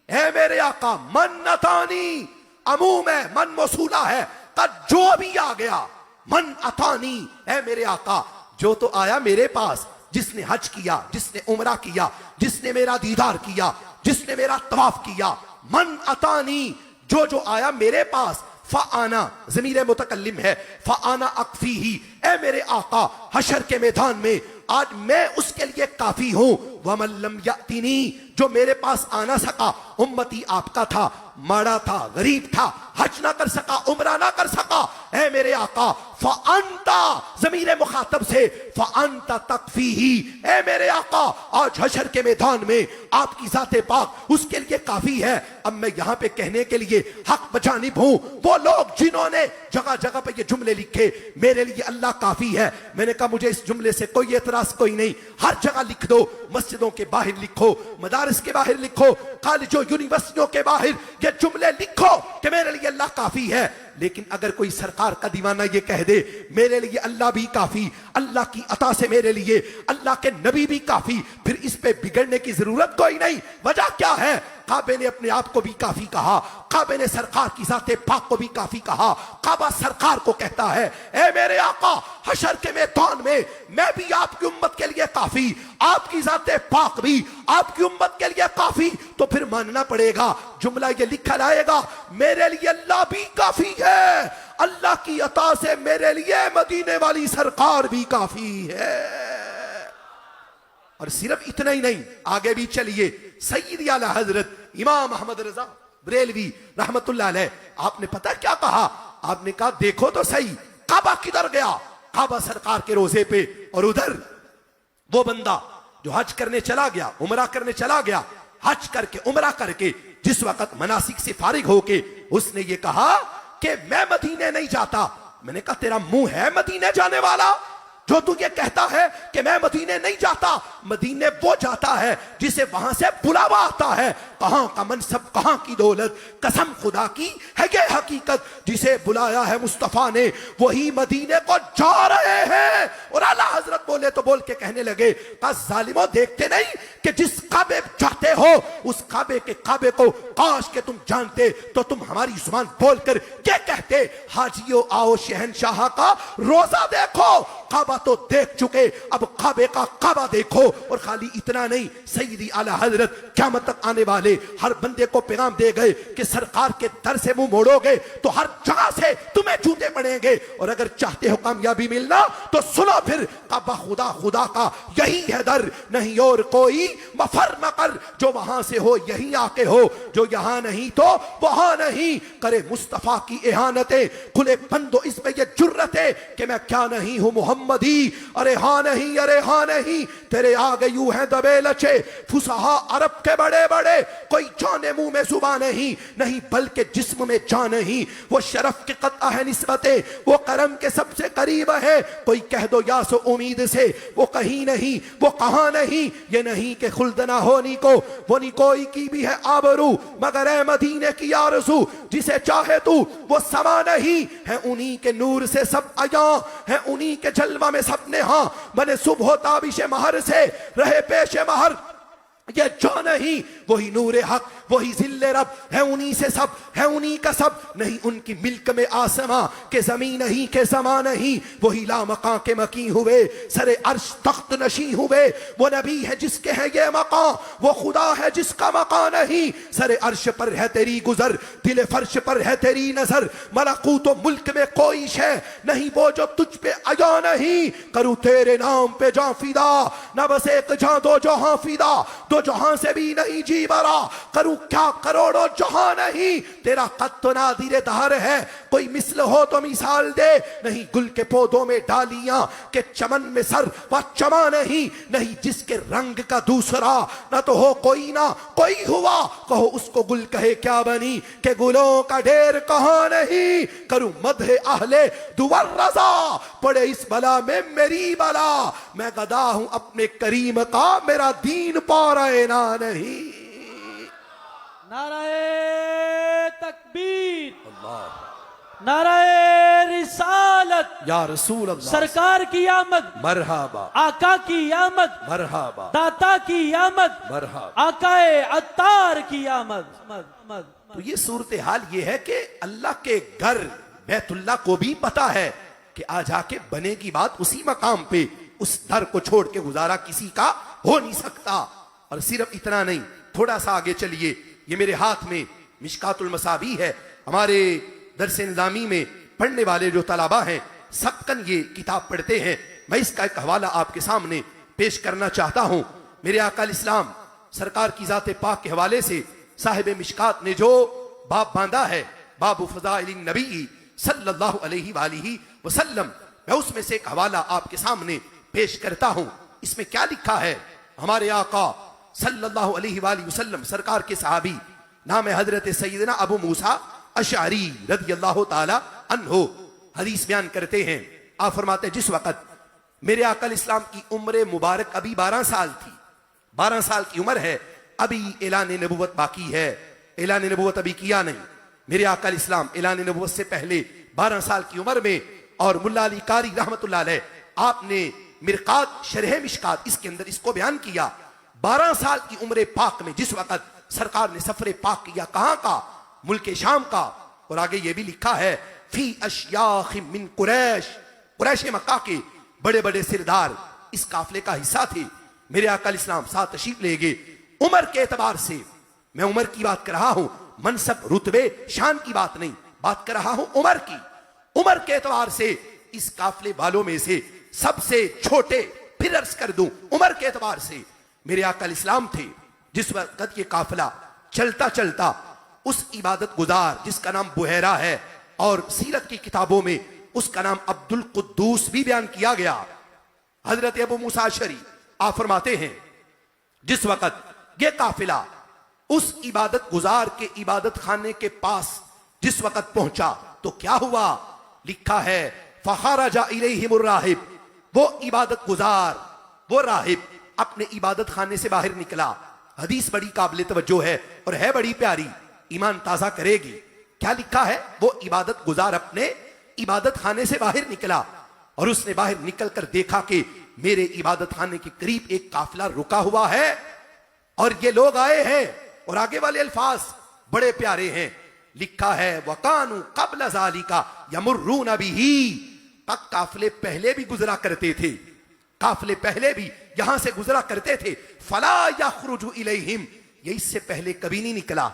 ए मेरे आका मन अतानी, अमूम है मन मौसूला है का जो भी आ गया, मन अतानी ए मेरे आका जो तो आया मेरे पास, जिसने हज किया, जिसने उमरा किया, जिसने मेरा दीदार किया, जिसने मेरा तवाफ किया, मन अतानी जो जो आया मेरे पास। फ़ाना ज़मीर मुतकल्लिम है, फ़ाना अक्फी ही, ए मेरे आका हशर के मैदान में आज मैं उसके लिए काफी हूं। वमन लम यातिनी, जो मेरे पास आना सका, उम्मती आपका था, माड़ा था, गरीब था, हज ना कर सका, उमरा ना कर सका, ए मेरे आका फ़अंता ज़मीर मुखातब से फ़अंता तकफ़ीही, ए मेरे आका आज हशर के मैदान में आपकी ज़ाते पाक उसके लिए काफी है। अब मैं यहाँ पे कहने के लिए हक बजानिब हूँ, वो लोग जिन्होंने जगह जगह पे ये जुमले लिखे मेरे लिए अल्लाह काफी है। मैंने कहा मुझे इस जुमले से कोई एतराज कोई नहीं, हर जगह लिख दो, मस्जिदों के बाहर लिखो, मदारिस के बाहर लिखो, कॉलेजों यूनिवर्सिटियों के बाहर ये जुमले लिखो कि मेरे लिए अल्लाह काफी है। लेकिन अगर कोई सरकार का दीवाना ये कह दे मेरे लिए अल्लाह भी काफी, अल्लाह की अता से मेरे लिए अल्लाह के नबी भी काफी, फिर इस पे बिगड़ने की जरूरत कोई नहीं। वजह क्या है? काबे ने अपने आप को भी काफी कहा, काबे ने सरकार की ज़ाते पाक को भी काफी कहा। काबा सरकार को कहता है, ए मेरे आका, हशर के मैदान में मैं भी आपकी उम्मत के लिए काफी, आपकी ज़ाते पाक भी आपकी उम्मत के लिए काफी। तो फिर मानना पड़ेगा, जुमला ये लिखा लाएगा, मेरे लिए अल्लाह भी काफी है, अल्लाह की अता से मेरे लिए मदीने वाली सरकार भी काफी है। और सिर्फ इतना ही नहीं, आगे भी चलिए। सैयद आला हजरत इमाम अहमद रजा बरेलवी रहमतुल्लाह अलैह, आपने पता क्या कहा? आपने कहा देखो तो सही, काबा किधर गया? काबा सरकार के रोजे पे, और उधर वो बंदा जो हज करने चला गया, उमरा करने चला गया, हज करके उमरा करके जिस वक्त मनासिक से फारिग होके उसने ये कहा कि मैं मदीने नहीं जाता। मैंने कहा तेरा मुंह है मदीने जाने वाला जो तू ये कहता है कि मैं मदीने नहीं जाता? मदीने वो जाता है जिसे वहां से बुलावा आता है। कहां का मनसब, कहां की दौलत, कसम खुदा की है ये हकीकत, जिसे बुलाया है मुस्तफा ने वही मदीने को जा रहे हैं। और आला हजरत बोले तो बोल के कहने लगे, का जालिमो देखते नहीं कि जिस काबे जाते हो उस काबे के काबे को काश के तुम जानते तो तुम हमारी जुबान बोलकर क्या कहते, हाजियो आओ शहनशाह का रोजा देखो। काबा तो देख चुके, अब काबे का काबा देखो। और खाली इतना नहीं, सैयदी आला हजरत क़यामत तक आने वाले हर बंदे को पैगाम दे गए कि सरकार के दर से मुंह मोड़ोगे तो हर जगह से तुम्हें जूते पड़ेंगे। और अगर चाहते हो कामयाबी मिलना तो सुनो फिर, काबा खुदा खुदा का यही है दर, नहीं और कोई मफर मकर। जो वहां से हो यहीं आके हो, जो यहां नहीं तो वहां नहीं। करे मुस्तफा की इहानतें, खुले बंदो इसमें ये जुर्रत है कि मैं क्या नहीं हूं मोहम्मदी। अरे हाँ नहीं, अरे हाँ नहीं, तेरे आगे यूं है दबे लचे फुसहा अरब के बड़े बड़े। कोई जाने मुंह में जुबान नहीं, नहीं बल्कि जिस्म में जान नहीं। वो शरफ के कता है निस्बते, वो करम के सबसे करीब है। कोई कह दो या सो उम्मीद से, वो कहीं नहीं, वो कहां नहीं। ये नहीं कि खुल्द ना होनी को, वो नहीं कोई की भी है आबरू, मगर है मदीने की आरज़ू। जिसे चाहे तू वो समा नहीं, है उन्हीं के नूर से सब आया, है उन्हीं के जलवा में सब ने हाँ। बने सुबह ताबिश महर से रहे पेश महर, ये जो नहीं वही नूर हक, वही जिल्ले रब, है उन्हीं से सब, है उन्हीं का सब। नहीं उनकी मिल्क में आसमां के जमीन नहीं के समा नहीं। वही लामकां के मकी हुए, सरे अर्श तख्त नशी हुए। वो नबी है जिसके है ये मकां, वो खुदा है जिसका मकां नहीं। सरे अर्श पर है तेरी गुजर, दिल फर्श पर है तेरी नजर। मलकूत तो मुल्क में कोई शे नहीं वो जो तुझ पे आया नहीं। करूं तेरे नाम पे जां फिदा, न बस एक जां दो जहां फिदा, दो जहां से भी नहीं जी बरा। करूं क्या करोड़ों जहां नहीं, तेरा कद तो नादिर दहर है। कोई मिसल हो तो मिसाल दे, नहीं गुल के पौधों में डालियां के चमन में सर व चमा नहीं। नहीं जिसके रंग का दूसरा ना तो हो कोई ना कोई हुआ, कहो उसको गुल कहे क्या बनी के गुलों का ढेर कहां नहीं। करूं मदह अहले दुवर रजा, पड़े इस बला में मेरी बला। मैं गदा हूं अपने करीम का, मेरा दीन पारा ना नहीं। नाराए तकबीर, नाराए रिसालत, या रसूल अल्लाह, सरकार की आमद, मरहबा, आका की आमद, मरहबा, दाता की आमद, मरहबा, आकाए अत्तार की आमद। तो ये सूरत हाल ये है कि अल्लाह के घर बैतुल्लाह को भी पता है कि आज आके बने की बात उसी मकाम पे, उस दर को छोड़ के गुजारा किसी का हो नहीं सकता। और सिर्फ इतना नहीं, थोड़ा सा आगे चलिए। ये मेरे हाथ में मिशकातुल मसाबी है। हमारे दरसे निज़ामी में पढ़ने वाले जो तलबा हैं सबकन ये किताब पढ़ते हैं। मैं इसका एक हवाला आपके सामने पेश करना चाहता हूं। मेरे आका इस्लाम सरकार की ज़ात पाक के हवाले से साहिब मिशकात ने जो बाब बांधा है, बाबु फ़ज़ाइलिन नबी सल्लल्लाहु अलैहि वसल्लम, मैं उसमें से एक हवाला आपके सामने पेश करता हूं। इसमें क्या लिखा है? हमारे आका सल्लल्लाहु अलैहि वसल्लम सरकार के सहाबी, नाम है हजरत सैयदना अबू मूसा अशअरी रज़ियल्लाहु ताला अन्हु, हदीस बयान करते हैं। आप फरमाते हैं जिस वक़्त मेरे आका इस्लाम की उम्र मुबारक अभी 12 साल थी, 12 साल की उम्र है, अभी ऐलान नबुवत बाकी है, ऐलान नबुवत अभी किया नहीं। मेरे आका इस्लाम ऐलान नबुव्वत से पहले 12 साल की उम्र में, और मुल्ला अली कारी रहमतुल्लाह अलैह आपने मिरकात शरह मिशकात इसके अंदर इसको बयान किया। 12 साल की उम्र पाक में जिस वक्त सरकार ने सफरे पाक किया, कहां का? मुल्क शाम का। और आगे ये भी लिखा है फी अशयाख मिन कुरैश, कुरैश मक्का के बड़े बड़े सिरदार इस काफले का हिस्सा थे। मेरे आका इस्लाम साथ तशरीफ ले गए। उम्र के एतबार से, मैं उम्र की बात कर रहा हूं, मनसब रुतबे शान की बात नहीं, बात कर रहा हूं उम्र की। उम्र के एतबार से इस काफले वालों में से सबसे छोटे, फिर अर्ज कर दूं उम्र के एतबार से मेरे आका इस्लाम थे। जिस वक्त ये काफिला चलता चलता उस इबादत गुजार जिसका नाम बुहैरा है, और सीरत की किताबों में उसका नाम अब्दुल कुद्दूस भी बयान किया गया। हजरत अबू मूसा अशरी आप फरमाते हैं जिस वक्त ये काफिला उस इबादत गुजार के इबादत खाने के पास जिस वक्त पहुंचा तो क्या हुआ? लिखा है फखरजा इलैहिमुर राहिब, वो इबादत गुजार, वो राहिब अपने इबादत खाने से बाहर निकला। हदीस बड़ी काबिल तवज्जो है और है बड़ी प्यारी, ईमान ताजा करेगी। क्या लिखा है? वो इबादत गुजार अपने इबादत खाने से बाहर निकला और उसने बाहर निकल कर देखा कि मेरे इबादत खाने के करीब एक काफिला रुका हुआ है और ये लोग आए हैं। और आगे वाले अल्फाज बड़े प्यारे हैं, लिखा है वकानु कब्ल ज़ालिका यमुर्रून बिही, काफिले पहले भी गुजरा करते थे, काफिले पहले भी यहां से गुजरा करते थे। फला यखरुजु इलैहिम, ये इससे पहले कभी नहीं निकला,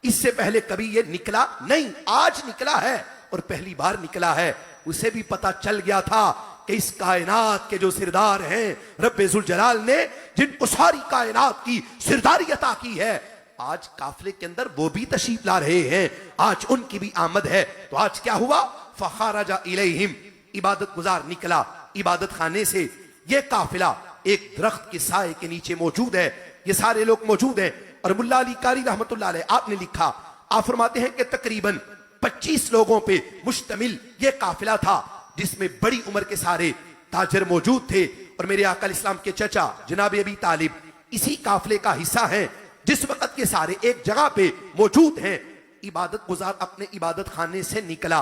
इससे पहले कभी ये निकला नहीं, आज निकला है और पहली बार निकला है। उसे भी पता चल गया था कि इस कायनात के जो सिरदार हैं रब्बे जुल जलाल ने जिनको सारी कायनात की सिरदारी अता की है, आज काफिले के अंदर वो भी तशरीफ ला रहे हैं, आज उनकी भी आमद है। तो आज क्या हुआ? फखरजा इलैहिम, इबादत गुजार निकला इबादत खाने से। ये काफिला एक दरख्त के साए के नीचे मौजूद है, ये सारे लोग मौजूद हैं। और मुल्ला अली कारी रहमतुल्लाह अलैह आपने लिखा, आप फरमाते हैं कि तकरीबन 25 लोगों पे मुश्तमिल ये काफिला था, जिसमें बड़ी उम्र के सारे ताजर मौजूद थे। और मेरे आका इस्लाम के चचा जनाब अबी तालिब इसी काफिले का हिस्सा हैं। जिस वक्त के सारे एक जगह पे मौजूद हैं, इबादत गुजार अपने इबादत खाने से निकला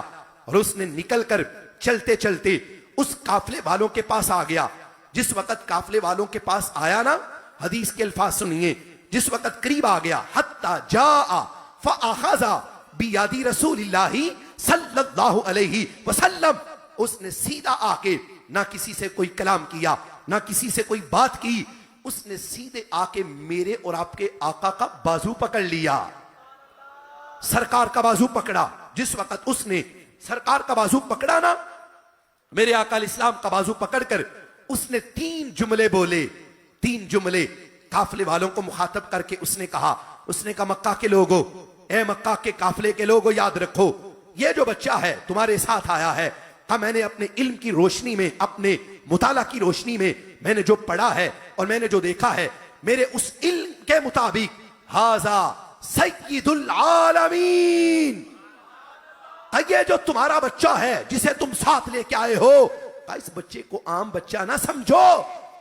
और उसने निकलकर चलते चलते उस काफिले वालों के पास आ गया। जिस वक्त काफिले वालों के पास आया ना, हदीस के अल्फाज सुनिए, जिस वक्त करीब आ गया, हत्ता जा फअखज़ा बियादी रसूलिल्लाहि सल्लल्लाहु अलैहि वसल्लम, उसने सीधा आके ना किसी से कोई कलाम किया, ना किसी से कोई बात की, उसने सीधे आके मेरे और आपके आका का बाजू पकड़ लिया, सरकार का बाजू पकड़ा। जिस वक्त उसने सरकार का बाजू पकड़ा ना, मेरे आका इस्लाम का बाजू पकड़कर उसने 3 जुमले बोले, 3 जुमले काफिले वालों को मुखातब करके उसने कहा, मक्का के लोगों, ए मक्का के काफिले के लोगों, याद रखो ये जो बच्चा है तुम्हारे साथ आया है, मैंने अपने इल्म की रोशनी में, अपने मुताला की रोशनी में मैंने जो पढ़ा है और मैंने जो देखा है, मेरे उस इल्म के मुताबिक हाजा सय्यिदुल आलमीन, ये जो तुम्हारा बच्चा है जिसे तुम साथ लेके आए हो, इस बच्चे को आम बच्चा ना समझो,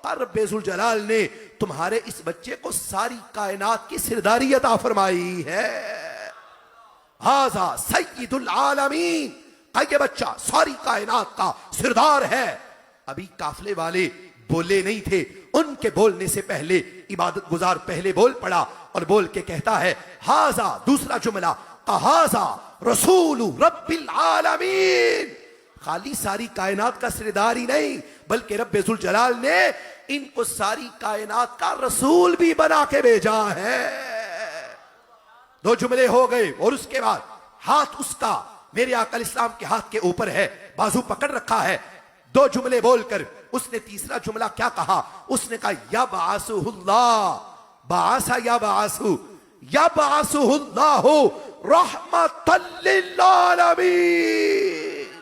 रब्बे जुल जलाल ने तुम्हारे इस बच्चे को सारी कायनात की सिरदारी अता फरमाई है। हाजा सय्यिदुल आलमीन, ये बच्चा सारी कायनात का सिरदार है। अभी काफिले वाले बोले नहीं थे, उनके बोलने से पहले इबादत गुजार पहले बोल पड़ा और बोल के कहता है हाजा, दूसरा जुमला हाजा रसूलु रब्बिल आलमीन, खाली सारी कायनात का सिरदार ही नहीं बल्कि रब्बे जुल जलाल ने इनको सारी कायनात का रसूल भी बना के भेजा है। 2 जुमले हो गए और उसके बाद हाथ उसका मेरे आका इस्लाम के हाथ के ऊपर है, बाजू पकड़ रखा है। 2 जुमले बोलकर उसने तीसरा जुमला क्या कहा? उसने कहा या बासुहुल्लाह, बासा या बासु, या बासुहुल्लाहु रहमतल लिल आलमीन।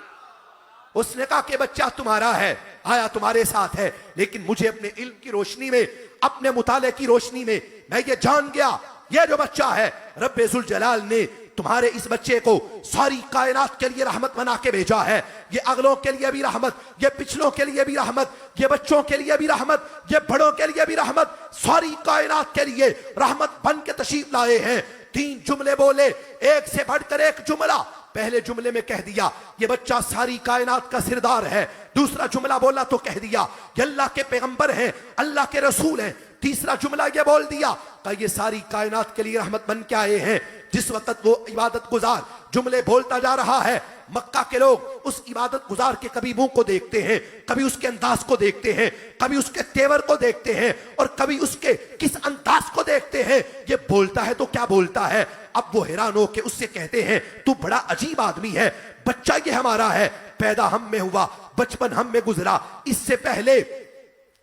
उसने कहा कि बच्चा तुम्हारा है, आया तुम्हारे साथ है, लेकिन मुझे अपने इल्म की रोशनी में, अपने मुताले की रोशनी में मैं ये जान गया, ये जो बच्चा है रब्बे जुल जलाल ने तुम्हारे इस बच्चे को सारी कायनात के लिए रहमत बना के भेजा है। ये अगलों के लिए भी रहमत, ये पिछलों के लिए भी रहमत, ये बच्चों के लिए भी रहमत, ये बड़ों के लिए भी रहमत, सारी कायनात के लिए रहमत बन के तशरीफ लाए हैं। 3 जुमले बोले, एक से बढ़कर एक जुमला। पहले जुमले में कह दिया ये बच्चा सारी कायनात का सिरदार है। दूसरा जुमला बोला तो कह दिया ये अल्लाह के पैगंबर हैं, अल्लाह के रसूल हैं। तीसरा जुमला ये बोल दिया कि ये सारी कायनात के लिए रहमत बन के आए हैं। जिस वक्त वो इबादत गुजार जुमले बोलता जा रहा है, मक्का के लोग उस इबादत गुजार के कभी मुंह को देखते हैं, कभी उसके अंदाज को देखते हैं, कभी उसके तेवर को देखते हैं, और कभी उसके किस अंदाज को देखते हैं। ये बोलता है तो क्या बोलता है। अब वो हैरान हो के उससे कहते हैं तू बड़ा अजीब आदमी है, बच्चा ये हमारा है, पैदा हम में हुआ, बचपन हम में गुजरा, इससे पहले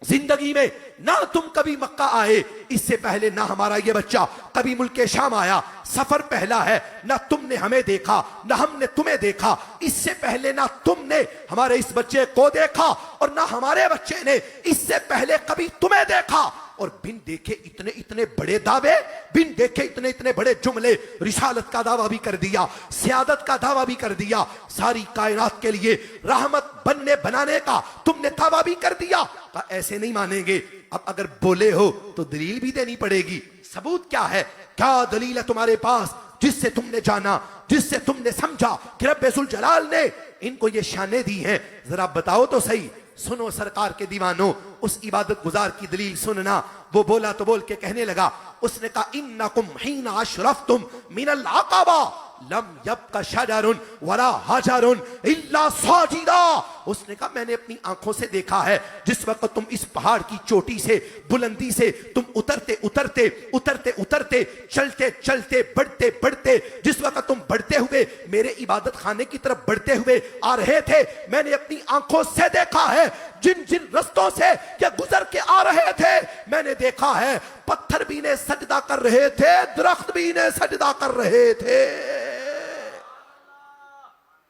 जिंदगी में ना तुम कभी मक्का आए, इससे पहले ना हमारा ये बच्चा कभी मुल्के शाम आया, सफर पहला है, ना तुमने हमें देखा ना हमने तुम्हें देखा, इससे पहले ना तुमने हमारे इस बच्चे को देखा और ना हमारे बच्चे ने इससे पहले कभी तुम्हें देखा। और बिन देखे इतने इतने बड़े दावे, बिन देखे इतने इतने बड़े जुमले, रिसालत का दावा भी कर दिया, सियादत का दावा भी कर दिया, सारी कायनात के लिए रहमत बनने बनाने का तुमने दावा भी कर दिया। ऐसे नहीं मानेंगे, अब अगर बोले हो तो दलील भी देनी पड़ेगी। सबूत क्या है, क्या दलील है तुम्हारे पास जिससे तुमने जाना, जिससे तुमने समझा कि रब्बुल जलाल ने इनको ये शानें दी हैं, जरा बताओ तो सही। सुनो सरकार के दीवानों, उस इबादत गुजार की दलील सुनना। वो बोला तो बोल के कहने लगा, उसने कहा इन्नकुम हीना अशरफ्तुम मिनल अक़बा लम यब्का शजरुन वला हजरुन इल्ला साजिदा। उसने कहा मैंने अपनी आंखों से देखा है जिस वक्त तुम इस पहाड़ की चोटी से, बुलंदी से तुम उतरते उतरते उतरते उतरते, चलते चलते, बढ़ते बढ़ते, जिस वक्त तुम बढ़ते हुए मेरे इबादत खाने की तरफ बढ़ते हुए आ रहे थे, मैंने अपनी आंखों से देखा है जिन जिन रस्तों से ये गुजर के आ रहे थे, मैंने देखा है पत्थर भी ने सजदा कर रहे थे, दरख्त भी ने सजदा कर रहे थे।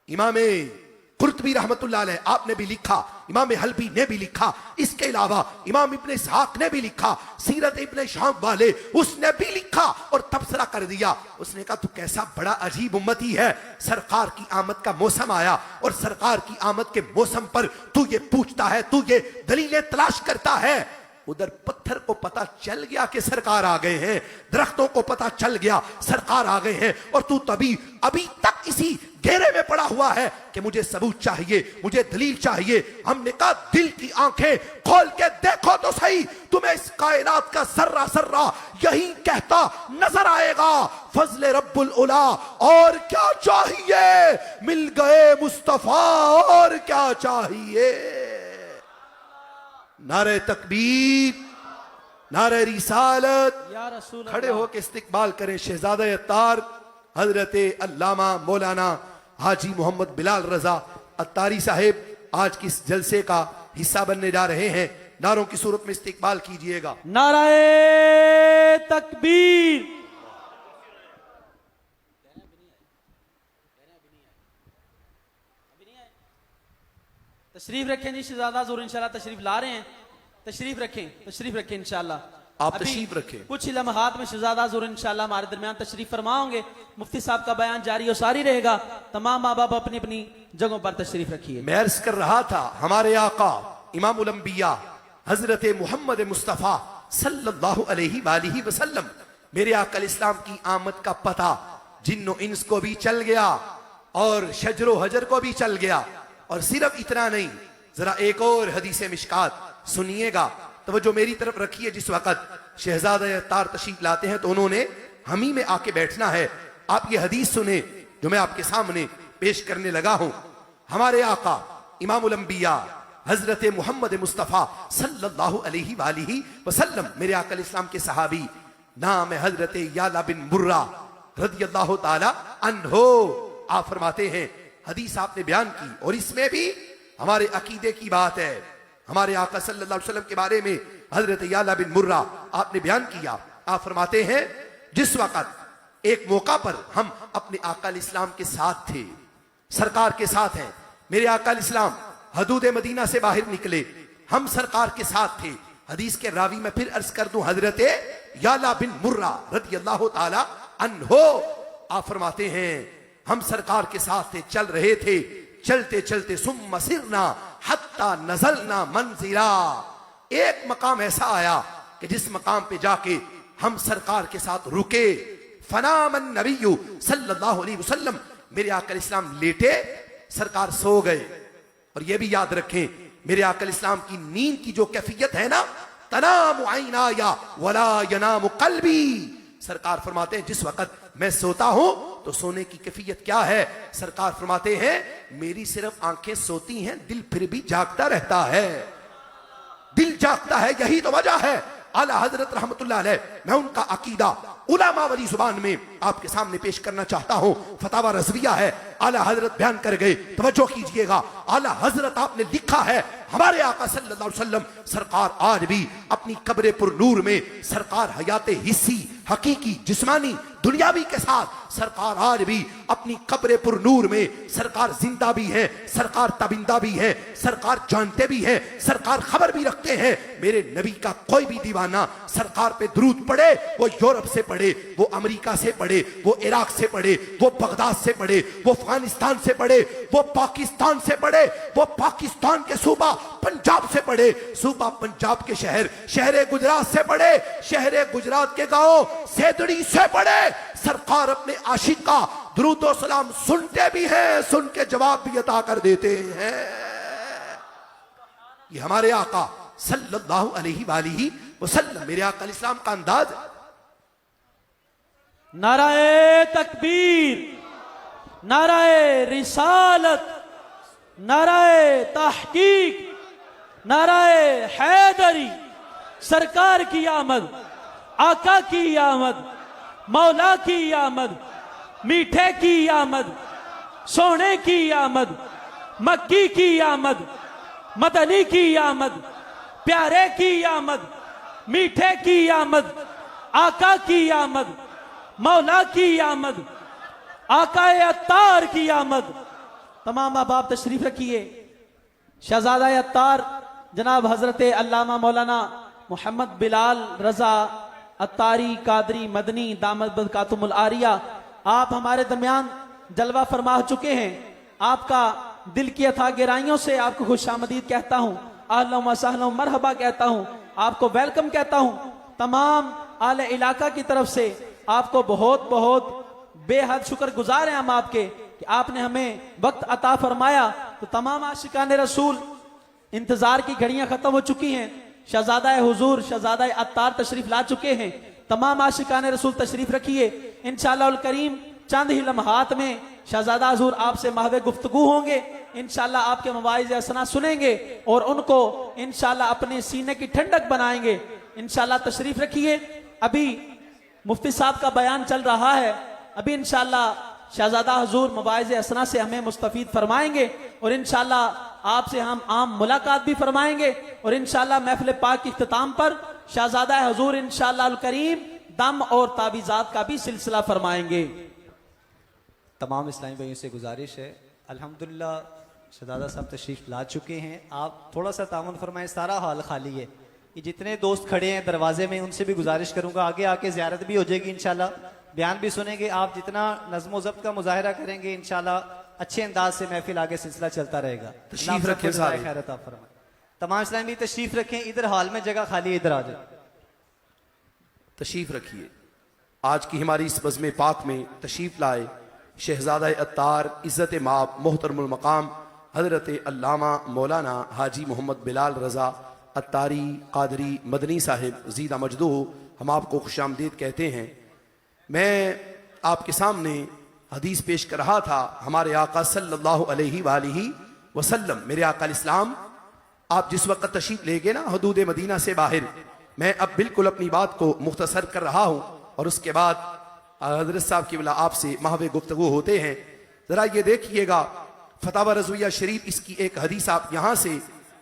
इमामे कुर्तबी रहमतुल्लाह अलैह आपने भी लिखा, इमाम हल्बी ने भी लिखा, इसके अलावा इमाम इब्ने इसहाक ने भी लिखा, सीरत इब्ने शाम वाले उसने भी लिखा और तबसरा कर दिया। उसने कहा तू कैसा बड़ा अजीब उम्मती है, सरकार की आमद का मौसम आया और सरकार की आमद के मौसम पर तू ये पूछता है, तू ये दलीलें तलाश करता है। उधर पत्थर को पता चल गया कि सरकार आ गए हैं, दरख्तों को पता चल गया सरकार आ गए हैं, और तू तभी अभी तक इसी घेरे में पड़ा हुआ है कि मुझे सबूत चाहिए, मुझे दलील चाहिए। हमने कहा दिल की आंखें खोल के देखो तो सही, तुम्हें इस कायनात का सर्रा सर्रा यही कहता नजर आएगा, फजले रब्बुल उला, और क्या चाहिए, मिल गए मुस्तफा, और क्या चाहिए। नारे तकबीर, नारे रिसालत। या रसूल खड़े होकर इस्तिकबाल करें शहजादा अत्तार हजरत अल्लामा मौलाना हाजी मोहम्मद बिलाल रजा अत्तारी साहेब आज की इस जलसे का हिस्सा बनने जा रहे हैं। नारों की सूरत में इस्तिकबाल कीजिएगा। नाराए तकबीर। तशरीफ रखें जी, शहजादा ज़रूर इंशाल्लाह तशरीफ ला रहे हैं, तशरीफ रखें इंशाल्लाह। आप अभी तशरीफ रखें। कुछ ही लम्हात में शहजादा ज़रूर इंशाल्लाह हमारे दरमियान तशरीफ फरमाओगे। मुफ्ती साहब का बयान जारी और सारी रहेगा। तमाम माँ बाप अपनी अपनी जगहों पर तशरीफ रखिए। मैं अर्ज कर रहा था हमारे आका इमामुल अंबिया हजरत मोहम्मद मुस्तफ़ा सल्लल्लाहु अलैहि वालिहि वसल्लम, मेरे आका इस्लाम की आमद का पता जिन्नो इंस को भी चल गया और शजरो हजर को भी चल गया। और सिर्फ इतना नहीं, जरा एक और हदीस मिशकात सुनिएगा, तवज्जो मेरी तरफ रखिए। जिस वक्त शहजादा अत्तार तशरीफ लाते हैं तो उन्होंने हम ही में आके बैठना है। आप ये हदीस सुने जो मैं आपके सामने पेश करने लगा हूं। हमारे आका इमामुल अंबिया हजरत मोहम्मद मुस्तफ़ा सल्लल्लाहु अलैहि वालिहि वसल्लम, मेरे आका इस्लाम के सहाबी, नाम है हजरत याला बिन मुर्रा रदियल्लाहु ताला अन्हो। आप फरमाते हैं, हदीस आपने बयान की और इसमें भी हमारे अकीदे की बात है। हमारे आका सल्लल्लाहु अलैहि वसल्लम के बारे में हजरत याला बिन मुर्रा आपने बयान किया। आप फरमाते हैं, जिस वक्त एक मौका पर हम अपने आका इस्लाम के साथ थे, सरकार के साथ हैं, मेरे आका इस्लाम हदूद मदीना से बाहर निकले, हम सरकार के साथ थे। हदीस के रावी में फिर अर्ज कर दूं, हजरत याला बिन मुर्रा रदियल्लाहु ताला अन्हो। आप फरमाते हैं, हम सरकार के साथ थे, चल रहे थे, चलते चलते सुम्मा सिरना हत्ता नजलना मंजिला। एक मकाम ऐसा आया कि जिस मकाम पे जाके हम सरकार के साथ रुके। फनामन नबीयु सल्लल्लाहु अलैहि वसल्लम, मेरे आका इस्लाम लेटे, सरकार सो गए। और यह भी याद रखें, मेरे आका इस्लाम की नींद की जो कैफियत है ना, तनामु ऐनाया वला यनामु कल्बी, सरकार फरमाते हैं जिस वक्त मैं सोता हूं तो सोने की कैफियत क्या है, सरकार फरमाते हैं मेरी सिर्फ आंखें सोती हैं, दिल फिर भी जागता रहता है, दिल जागता है, यही तो वजह है। आला हजरत रहमतुल्लाह अलैह, मैं उनका अकीदा उलमा वाली जुबान में आपके सामने पेश करना चाहता हूं। फतावा रज़विया है, आला हजरत बयान कर गए, तवज्जो कीजिएगा। आला हजरत आपने लिखा है, हमारे आका सल्लल्लाहु अलैहि वसल्लम सरकार आज भी अपनी कब्र पुर नूर में, सरकार हयाते हिस्सी हकीकी जिस्मानी दुनियावी के साथ, सरकार आज भी अपनी कब्र पुर नूर में, सरकार जिंदा भी है, सरकार तबिंदा भी है, सरकार जानते भी है, सरकार खबर भी रखते हैं। मेरे नबी का कोई भी दीवाना सरकार पे दुरूद पढ़े, वो यूरोप से पढ़े, वो अमेरिका से पढ़े, वो इराक से पढ़े, वो बगदाद से पढ़े, वो अफगानिस्तान से पढ़े, वो पाकिस्तान से पढ़े, वो पाकिस्तान के सूबा पंजाब से पढ़े, सूबा पंजाब के शहर गुजरात से पढ़े, शहर गुजरात के गांव सेदड़ी से पढ़े, सरकार अपने आशिक का दुरूद और सलाम सुनते भी हैं, सुन के जवाब भी अता कर देते हैं। ये हमारे आका सल्लल्लाहु अलैहि वसल्लम, मेरे आका इस्लाम का अंदाज। नाराए तकबीर, नाराए रिसालत, नाराए तहकीक, नाराए हैदरी, सरकार की आमद, आका की आमद, मौला की आमद, मीठे की आमद, सोने की आमद, मक्की की आमद, मदनी की आमद, प्यारे की आमद, मीठे की आमद, आका की आमद, मौला की आमद, आकाए अत्तार की आमद। तमाम अहबाब तशरीफ रखिए। शहजादा अत्तार जनाब हजरत अल्लामा मौलाना मोहम्मद बिलाल रजा अत्तारी कादरी मदनी दामद बरकातुमुल आरिया, आप हमारे दरमियान जलवा फरमा चुके हैं। आपका दिल की अथाह गहराइयों से आपको खुशामदीद कहता हूँ, अहलन व सहलन मरहबा कहता हूँ, आपको वेलकम कहता हूँ। तमाम आले इलाका की तरफ से आपको बहुत बहुत बेहद शुक्रगुजार हैं हम आपके कि आपने हमें वक्त अता फरमाया। तो तमाम आशिकाने रसूल, इंतजार की घड़ियां खत्म हो चुकी हैं। शहजादा हुजूर शहजादा अत्तार तशरीफ ला चुके हैं। तमाम आशिकाने रसूल तशरीफ रखिए। इंशाअल्लाह करीम चंद ही लम्हात में शहजादा हुजूर आपसे महवे गुफ्तगू होंगे। इंशाअल्लाह आपके मवाइज़ असना सुनेंगे और उनको इंशाअल्लाह अपने सीने की ठंडक बनाएंगे। इंशाअल्लाह तशरीफ रखिए। अभी मुफ्ती साहब का बयान चल रहा है। अभी इंशाअल्लाह शहजादा हुजूर मवाइज़ असना से हमें मुस्तफीद फरमाएंगे और इंशाअल्लाह आपसे हम आम मुलाकात भी फरमाएंगे और इंशाअल्लाह महफिल पाक के इख्तिताम पर शहजादा हुजूर इंशाअल्लाह करीम दम और तावीज़ात का भी सिलसिला फरमाएंगे। तमाम इस्लामी भाइयों से गुजारिश है, अल्हम्दुलिल्लाह शहजादा साहब तशरीफ ला चुके हैं, आप थोड़ा सा तामुन फरमाएं, सारा हाल खाली है। ये जितने दोस्त खड़े हैं दरवाजे में उनसे भी गुजारिश करूंगा, आगे आके ज़ियारत भी हो जाएगी इंशाल्लाह, बयान भी सुनेंगे। आप जितना नज़्म ज़ब्त का मुजाहिरा करेंगे इंशाल्लाह अच्छे अंदाज से महफिल आगे सिलसिला चलता रहेगा। तशरीफ रखें सारे। खैरत आप फरमाएं। तमाम इस्लामी तशरीफ रखें, इधर हाल में जगह खाली है, इधर आ जाए, तशरीफ रखिए। आज की हमारी इस बज़्म पाक में तशरीफ लाए शहजादा अत्तार इज़्ज़त माब मोहतरमुल मकाम हजरत अल्लामा मौलाना हाजी मोहम्मद बिलाल रज़ा अत्तारी कादरी मदनी साहिब ज़ीदा मजदू, हम आपको खुशामदीद कहते हैं। मैं आपके सामने हदीस पेश कर रहा था। हमारे आका सल्लल्लाहु अलैहि वसल्लम, मेरे आका इस्लाम, आप जिस वक्त तशरीफ ले गए ना हदूद मदीना से बाहर, मैं अब बिल्कुल अपनी बात को मुख्तसर कर रहा हूँ और उसके बाद हजरत साहब की बिला आपसे महवे गुफ्तगू होते हैं। जरा ये देखिएगा फतावा रज़विया शरीफ, इसकी एक हदीस आप यहाँ से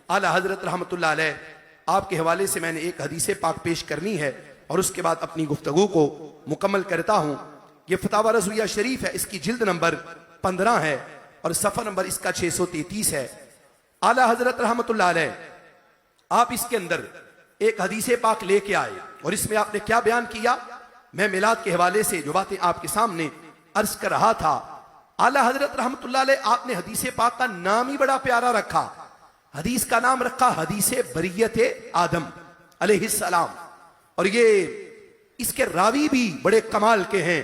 आला हजरत रहमतुल्लाह अलैह आपके हवाले से मैंने एक हदीस पाक पेश करनी है और उसके बाद अपनी गुफ्तगू को मुकम्मल करता हूँ। ये फतावा रज़विया शरीफ है, इसकी जिल्द नंबर 15 है और सफ़र नंबर इसका 633 है। आला हजरत रहमतुल्लाह अलैह आप इसके अंदर एक हदीस पाक लेके आए और इसमें आपने क्या बयान किया, मैं मिलाद के हवाले से जो बातें आपके सामने अर्ज कर रहा था। आला हजरत रहमतुल्लाह अलैह आपने हदीस पाक का नाम ही बड़ा प्यारा रखा। हदीस का नाम रखा हदीस बरियत आदम अलैहिस्सलाम, और ये इसके रावी भी बड़े कमाल के हैं।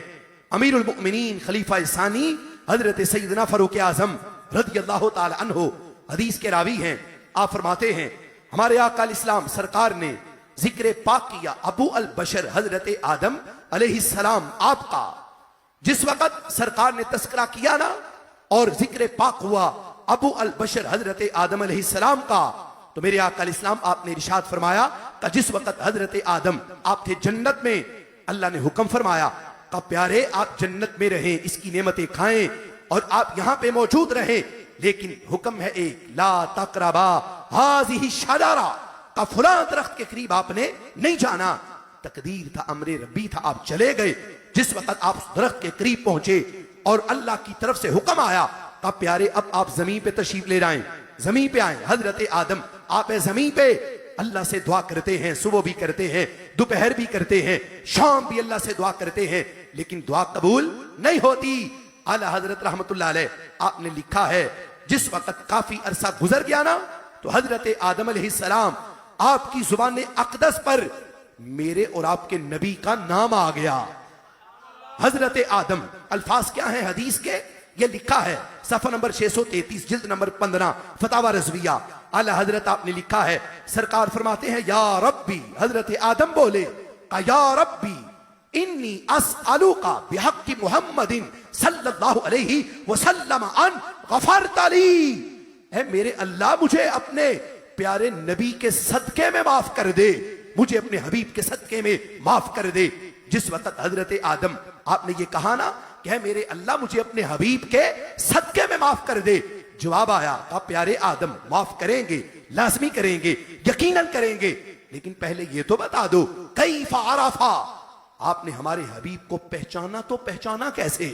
अमीरुल मुमिनीन खलीफा सानी हजरत सैयदना फारूक आजम रदियल्लाहु ताला अन्हु हदीस के रावी हैं। आप फरमाते हैं हमारे आका इस्लाम सरकार ने जिक्र पाक किया अबू अल बशर हजरत आदम अलैहिस्सलाम आपका। जिस वक्त सरकार ने तस्करा किया ना और जिक्र पाक हुआ अबू अल बशर हजरत आदम अलैहिस्सलाम का, तो मेरे आका इस्लाम आपने इरशाद फरमाया कि जिस वक्त हजरत आदम आप थे जन्नत में, अल्लाह ने हुक्म फरमाया का प्यारे आप जन्नत में रहें, इसकी नेमतें खाएं और आप यहां पे मौजूद रहें, लेकिन हुक्म है एक, ला तकरबा हाज़िही शजारा, का फलां दरख्त के करीब आपने नहीं जाना। तकदीर था, अमरे रब्बी था, आप चले गए। जिस वक्त आप दरख्त के करीब पहुंचे और अल्लाह की तरफ से हुक्म आया का प्यारे अब आप जमीन पे तशरीफ ले जाएं, जमीन पे आए। हजरत आदम आप जमीन पे अल्लाह से दुआ करते हैं, सुबह भी करते हैं, दोपहर भी करते हैं, शाम भी अल्लाह से दुआ करते हैं, लेकिन दुआ कबूल नहीं होती। आला हजरत रहमतुल्लाह अलैह आपने लिखा है जिस वक्त काफी अरसा गुजर गया ना, तो हजरत आदम अलैहिस्सलाम आपकी जुबान अक़दस पर मेरे और आपके नबी का नाम आ गया। हजरत आदम अल्फाज क्या है हदीस के, ये लिखा है सफा नंबर 633 जिल्द नंबर 15 फतावा रज़विया। आला हजरत आपने लिखा है, सरकार फरमाते हैं या रब्बी, हजरत आदम बोले का या रब्बी इन्नी अस्अलुका बिहक्की मुहम्मदिन सल्लल्लाहु अलैहि वसल्लम अन गफरत ली। है मेरे अल्लाह मुझे अपने प्यारे नबी के सदके में माफ कर दे, मुझे अपने हबीब के सदके में माफ कर दे। जिस वक्त हजरत आदम आपने ये कहा ना कि है मेरे अल्लाह मुझे अपने हबीब के सदके में माफ कर दे, जवाब आया का प्यारे आदम माफ करेंगे, लाजमी करेंगे, यकीनन करेंगे, लेकिन पहले ये तो बता दो कैफा अरफा, आपने हमारे हबीब को पहचाना तो पहचाना कैसे?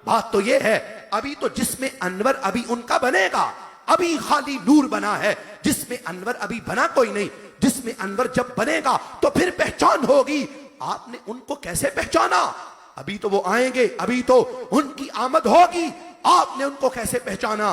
बात तो ये है अभी तो जिसमें अनवर अभी उनका बनेगा, अभी खाली नूर बना है, जिसमें अनवर अभी बना कोई नहीं, जिसमें अनवर जब बनेगा तो फिर पहचान होगी। आपने उनको कैसे पहचाना? अभी तो वो आएंगे, अभी तो उनकी आमद होगी, आपने उनको कैसे पहचाना?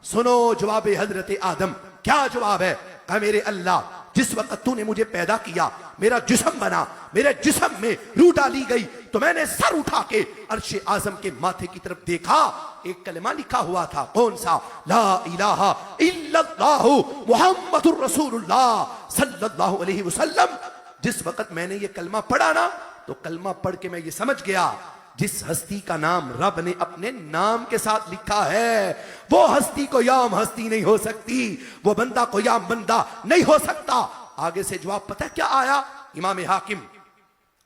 सुनो जवाब हजरत आदम, क्या जवाब है? कहा मेरे अल्लाह जिस वक्त तूने मुझे पैदा किया, मेरा जिस्म बना, मेरे जिस्म में रूह डाली गई, तो मैंने सर उठा के अर्श आजम के माथे की तरफ देखा, एक कलमा लिखा हुआ था, कौन सा? ला इलाहा इल्लल्लाहु मुहम्मदुर रसूलुल्लाह सल्लल्लाहु अलैहि वसल्लम। जिस वक्त मैंने ये कलमा पढ़ा ना, तो कलमा पढ़ के मैं ये समझ गया जिस हस्ती का नाम रब ने अपने नाम के साथ लिखा है, वो हस्ती को याम हस्ती नहीं हो सकती, वो बंदा को याम बंदा नहीं हो सकता। आगे से जवाब पता है क्या आया? इमाम हाकिम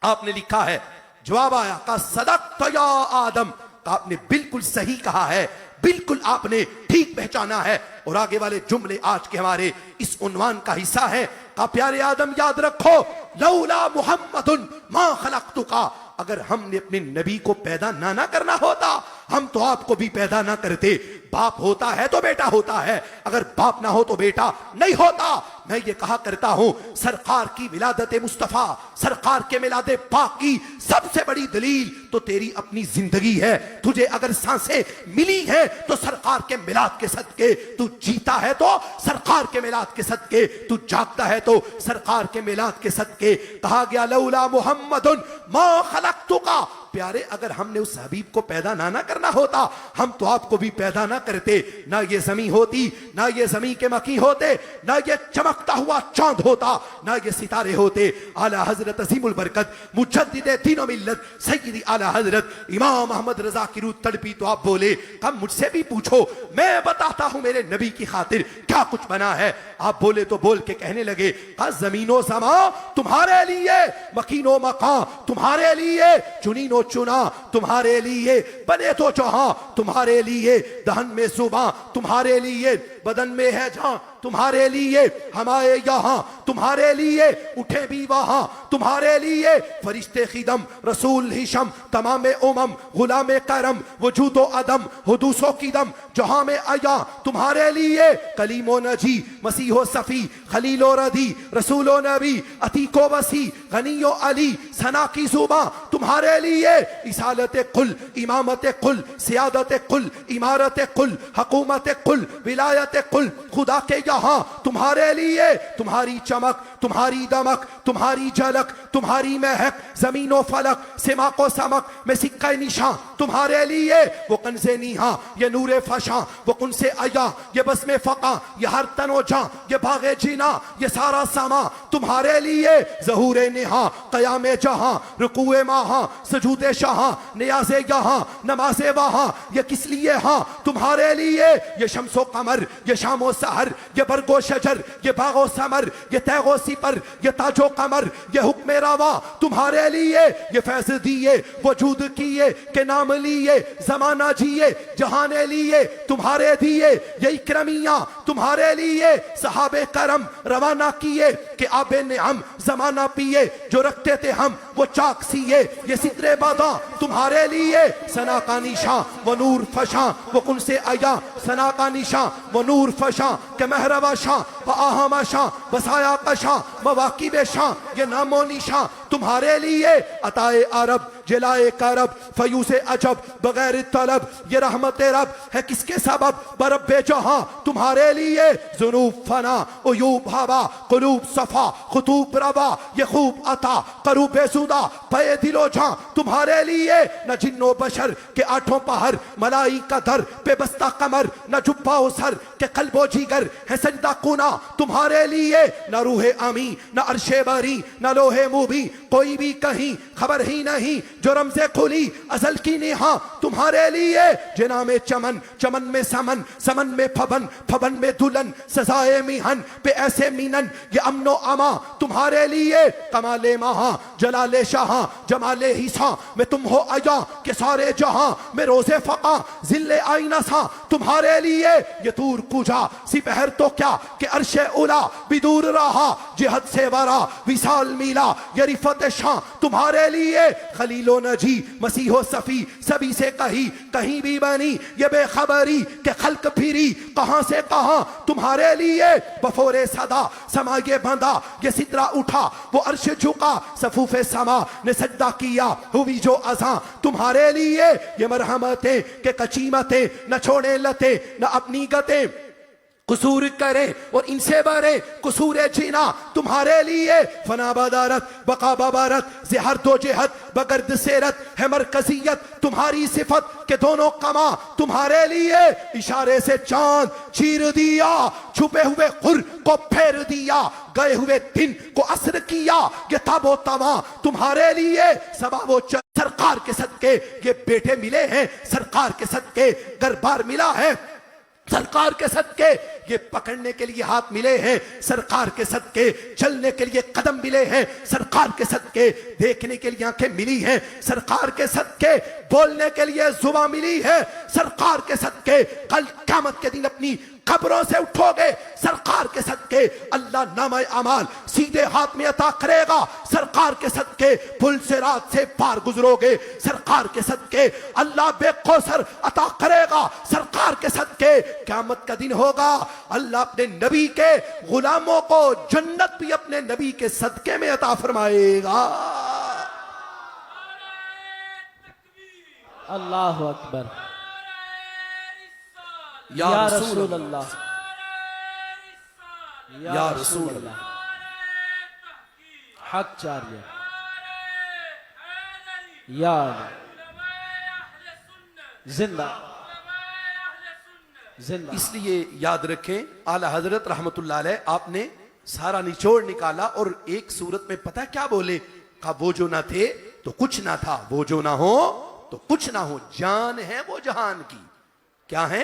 आपने लिखा है, जवाब आया का सदक़त या आदम, का आपने बिल्कुल सही कहा है, बिल्कुल आपने ठीक पहचाना है। और आगे वाले जुमले आज के हमारे इस उन्वान का हिस्सा है का प्यारे आदम याद रखो, लौला मुहम्मदुन मा खलक़तुका, अगर हमने अपने नबी को पैदा ना करना होता, हम तो आपको भी पैदा ना करते। बाप होता है तो बेटा होता है, अगर बाप ना हो तो बेटा नहीं होता। मैं ये कहा करता हूं सरकार की विलादत मुस्तफा, सरकार के मिलादे पाक की सबसे बड़ी दलील तो तेरी अपनी जिंदगी है। तुझे अगर सांसें मिली है तो सरकार के मिलाद के सदके, तू जीता है तो सरकार के मिलाद के सदके, तू जागता है तो सरकार के मिलाद के सदके। कहा गया लौला मुहम्मदुन मा खलक़तुका, प्यारे अगर हमने उस हबीब को पैदा ना करना होता, हम तो आपको भी पैदा ना करते, ना ये जमी होती, ना ये जमी के मकी होते, ना ये चमकता हुआ चांद होता, ना ये सितारे होते। आला हजरत अजीमुल बरकत मुजद्दिदे दीन व मिल्लत सय्यदी आला हजरत इमाम अहमद रजा की रूह तड़पी तो आप बोले कब मुझसे भी पूछो, मैं बताता हूं मेरे नबी की खातिर क्या कुछ बना है। आप बोले तो बोल के कहने लगे का जमीनो समा तुम्हारे लिए, मकीनो मका तुम्हारे लिए, चुनीनो चुना तुम्हारे लिए, बने तो जहां तुम्हारे लिए, दहन में जुबां तुम्हारे लिए, बदन में है जहां तुम्हारे लिए, हमारे यहां तुम्हारे लिए, उठे भी वहां तुम्हारे लिए, फरिश्ते खिदम रसूल हिशम तमाम उमम गुलाम करम वजूदो अदम हुदूसो किदम जहां में आया तुम्हारे लिए, कलीमो नजी मसीहो सफी खलीलो रदी रसूलो नबी अतीको वसी गनियो अली सना की जुबां तुम्हारे लिए इसालत कुल, इमामत कुल, सियादत कुल, इमारत कुल, हुकूमत कुल, विलायत कुल, खुदा के यहाँ तुम्हारे लिए तुम्हारी चमक, तुम्हारी दमक, तुम्हारी झलक, तुम्हारी महक, जमीनो फलक, सिमा को समक में सिक्का निशा तुम्हारे लिए, वो कंज़े नीहा, ये नूरे फशा, वो कुन से आया, ये बस में फका, ये हर तनो जा, ये भागे जीना, ये सारा समा तुम्हारे लिए, ज़हूरे निहा, क़यामे जहां, रुकुए माहा, सजूदे शाहा, नियाज़े यहाँ, नमाज़े वहाँ, ये किस लिए हाँ तुम्हारे लिए, ये शम्सो कमर, ये शामो सहर, ये बरगो शजर, ये बागो समर, ये तैगो सिपर, ये ताजो कमर, ये हुक्मे रवा तुम्हारे लिए, ये फैज़ दिए वजूद किए के नाम लिए, जमाना जिए जहाने लिए तुम्हारे दिए, ये इकरमियां तुम्हारे लिए, सहाबे करम रवाना किए कि आबे नेअम जमाना पिए, जो रखते थे हम वो चाक सिए, ये सितरे बादा तुम्हारे लिए, सना का निशा वो नूर फशा, वो कुन से आया, सना का निशा वो नूर फशा के महरवा शाह व आहमा शाह वसाया का शाह मवाकी बेशाह, ये नामो निशा तुम्हारे लिए, अताए अरब जलाए करब फयूसे अजब बगैर तलब, ये रहमत रब है किसके सबब, बरब्बे जहां तुम्हारे लिए, जुनूब फना उयूब हवा कुलूब सफा खुतूब रवा, ये खूब अता करू बेसुदा पे दिलो जहां तुम्हारे लिए, न जिन्नो बशर के आठों पहर मलाई का दर पे बस्ता कमर, न जुब्बा सर के कल्बो जीगर है सजदा कुना तुम्हारे लिए, न रूहे अमी न अरशे बरी न लोहे मुबी, कोई भी कहीं खबर ही नहीं, जो रमज़े खुली असल की नेहा तुम्हारे लिए, जिना में चमन, चमन में समन, समन में फबन, फबन में दुल्हन, सजाए मिहन पे ऐसे मीनन, ये अमनो अमा तुम्हारे लिए, कमाले महा जलाले शाहा जमाले हिसा में तुम हो आया के सारे जहां में रोजे फका जिल्ले आईना सा तुम्हारे लिए, ये तूर कुजा सिपहर तो क्या कि अरशे उला बिदूर रहा, जिहद से वरा विशाल मिला, ये रिफत शाह तुम्हारे लिए, खलीलो नजी मसीहो सफी सभी से कही कहीं भी बनी, ये बेखबरी के खल्क फिरी कहां से कहां तुम्हारे लिए, बफोरे सदा समा ये बंधा, ये सितरा उठा वो अर्श झुका, सफूफे समा ने सजदा किया हुई जो अज़ां तुम्हारे लिए, ये मरहमतें के कचीमतें न छोड़े लते न अपनी गतें कसूर करे और इनसे बरे कसूरे जीना तुम्हारे लिए, फना बदारत बका बबारत ज़हर दो जेहत बगर्द सेरत है मरकजियत तुम्हारी सिफत के दोनों कमा तुम्हारे लिए, इशारे से चांद चीर दिया, छुपे हुए खुर को फेर दिया, गए हुए दिन को असर किया, ये ताबो तमा तुम्हारे लिए, सबा वो सरकार के सदके ये बेटे मिले हैं, सरकार के सदके गरबार मिला है, सरकार के सदके ये पकड़ने के लिए हाथ मिले हैं, सरकार के सदके चलने के लिए कदम मिले हैं, सरकार के सदके देखने के लिए आंखें मिली हैं, सरकार के सदके बोलने के लिए जुबान मिली है, सरकार के सदके कल क़यामत के दिन अपनी कब्रों से उठोगे, सरकार के सदके अल्लाह नामा अमाल सीधे हाथ में अता करेगा, सरकार के सदके पुल से रात से पार गुजरोगे, सरकार के सदके अल्लाह बेकौसर अता करेगा, सरकार के सदके क़यामत का दिन होगा, अल्लाह अपने नबी के गुलामों को जन्नत भी अपने नबी के सदके में अता फरमाएगा। अल्लाह अकबर। या रसूल अल्लाह, या रसूल अल्लाह, हक चारिया, या जिंदा जिंदा। इसलिए याद रखें आला हजरत रहमतुल्लाह अलैह आपने सारा निचोड़ निकाला और एक सूरत में पता क्या बोले, कहा वो जो ना थे तो कुछ ना था, वो जो ना हो तो कुछ ना हो, जान है वो जहान की, क्या है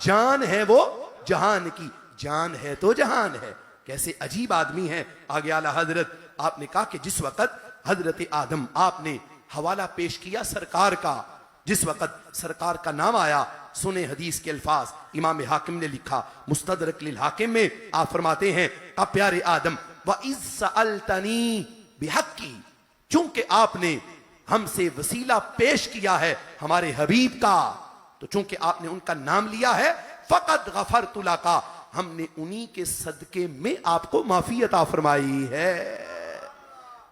जान है वो जहान की, जान है तो जहान है। कैसे अजीब आदमी है। आगे आला हजरत आपने कहा कि जिस वक्त हजरत आदम आपने हवाला पेश किया सरकार का, जिस वक्त सरकार का नाम आया, सुने हदीस के अल्फाज, इमाम हाकिम ने लिखा मुस्तदरक लिल हाकिम में, आप फरमाते हैं का प्यारे आदम व इज़्ज़अल्तनी बिहक्की, चूंकि आपने हमसे वसीला पेश किया है हमारे हबीब का, तो चूंकि आपने उनका नाम लिया है, फकत गफरतु लका, हमने उन्हीं के सदके में आपको माफी अता फरमाई है।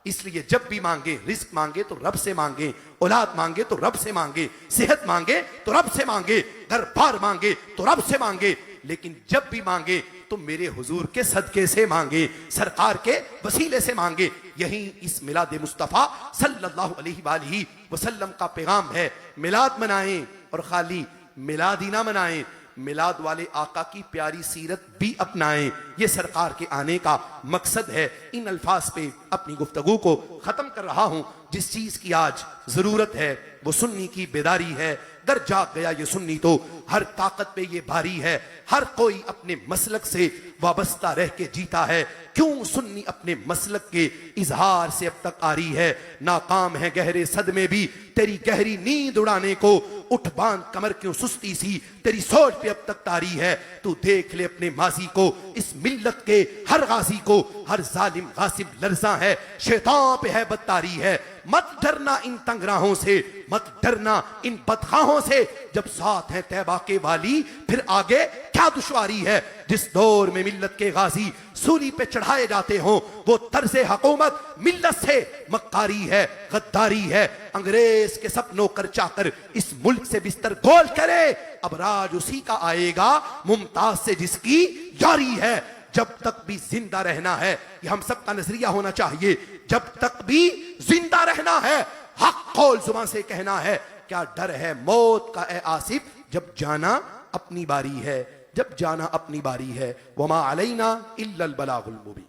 इसलिए जब भी मांगे, रिस्क मांगे तो रब से मांगे, औलाद मांगे तो रब से मांगे, सेहत मांगे तो रब से मांगे, घर बार मांगे तो रब से मांगे, लेकिन जब भी मांगे तो मेरे हुजूर के सदके से मांगे, सरकार के वसीले से मांगे। यही इस मिलाद मुस्तफ़ा सल्लल्लाहु अलैहि वसल्लम का पैगाम है। मिलाद मनाएं और खाली मिलाद ही ना मनाएं, मिलाद वाले आका की प्यारी सीरत भी अपनाएं। ये सरकार के आने का मकसद है। इन अल्फाज पे अपनी गुफ्तगू को खत्म कर रहा हूं। जिस चीज की आज जरूरत है वो सुन्नी की बेदारी है। दर जाग गया ये सुन्नी तो हर ताकत पे ये भारी है। हर कोई अपने मसलक से वाबस्ता रह के जीता है। क्यों सुन्नी अपने मसलक के इजहार से अब तक आ रही है। नाकाम है गहरे सदमे भी तेरी गहरी नींद उड़ाने को। उठ बांध कमर क्यों सुस्ती सी तेरी सोच पे अब तक तारी है। तू देख ले अपने माजी को, इस मिल्लत के हर गाजी को। हर जालिम गासिब लर्जा है, शैतान पे है बदतारी है। मत डरना इन तंगराहों से, मत डरना इन बदखाहों से। जब साथ है तैबा के वाली फिर आगे क्या दुश्वारी है। जिस दौर में मिल्लत के गाजी सूली पे चढ़ाए जाते हों वो तर्ज़े हुकूमत मिल्लत से मक्कारी है, गद्दारी है। अंग्रेज के सपनों कर चाकर इस मुल्क से बिस्तर गोल करे। अब राज उसी का आएगा मुमताज से जिसकी यारी है। जब तक भी जिंदा रहना है, ये हम सबका नजरिया होना चाहिए। जब तक भी जिंदा रहना है, हक कौल जुबान से कहना है। क्या डर है मौत का ए आसिफ, जब जाना अपनी बारी है, जब जाना अपनी बारी है। वमा अलैना इल्लल बलागुल मुबीन।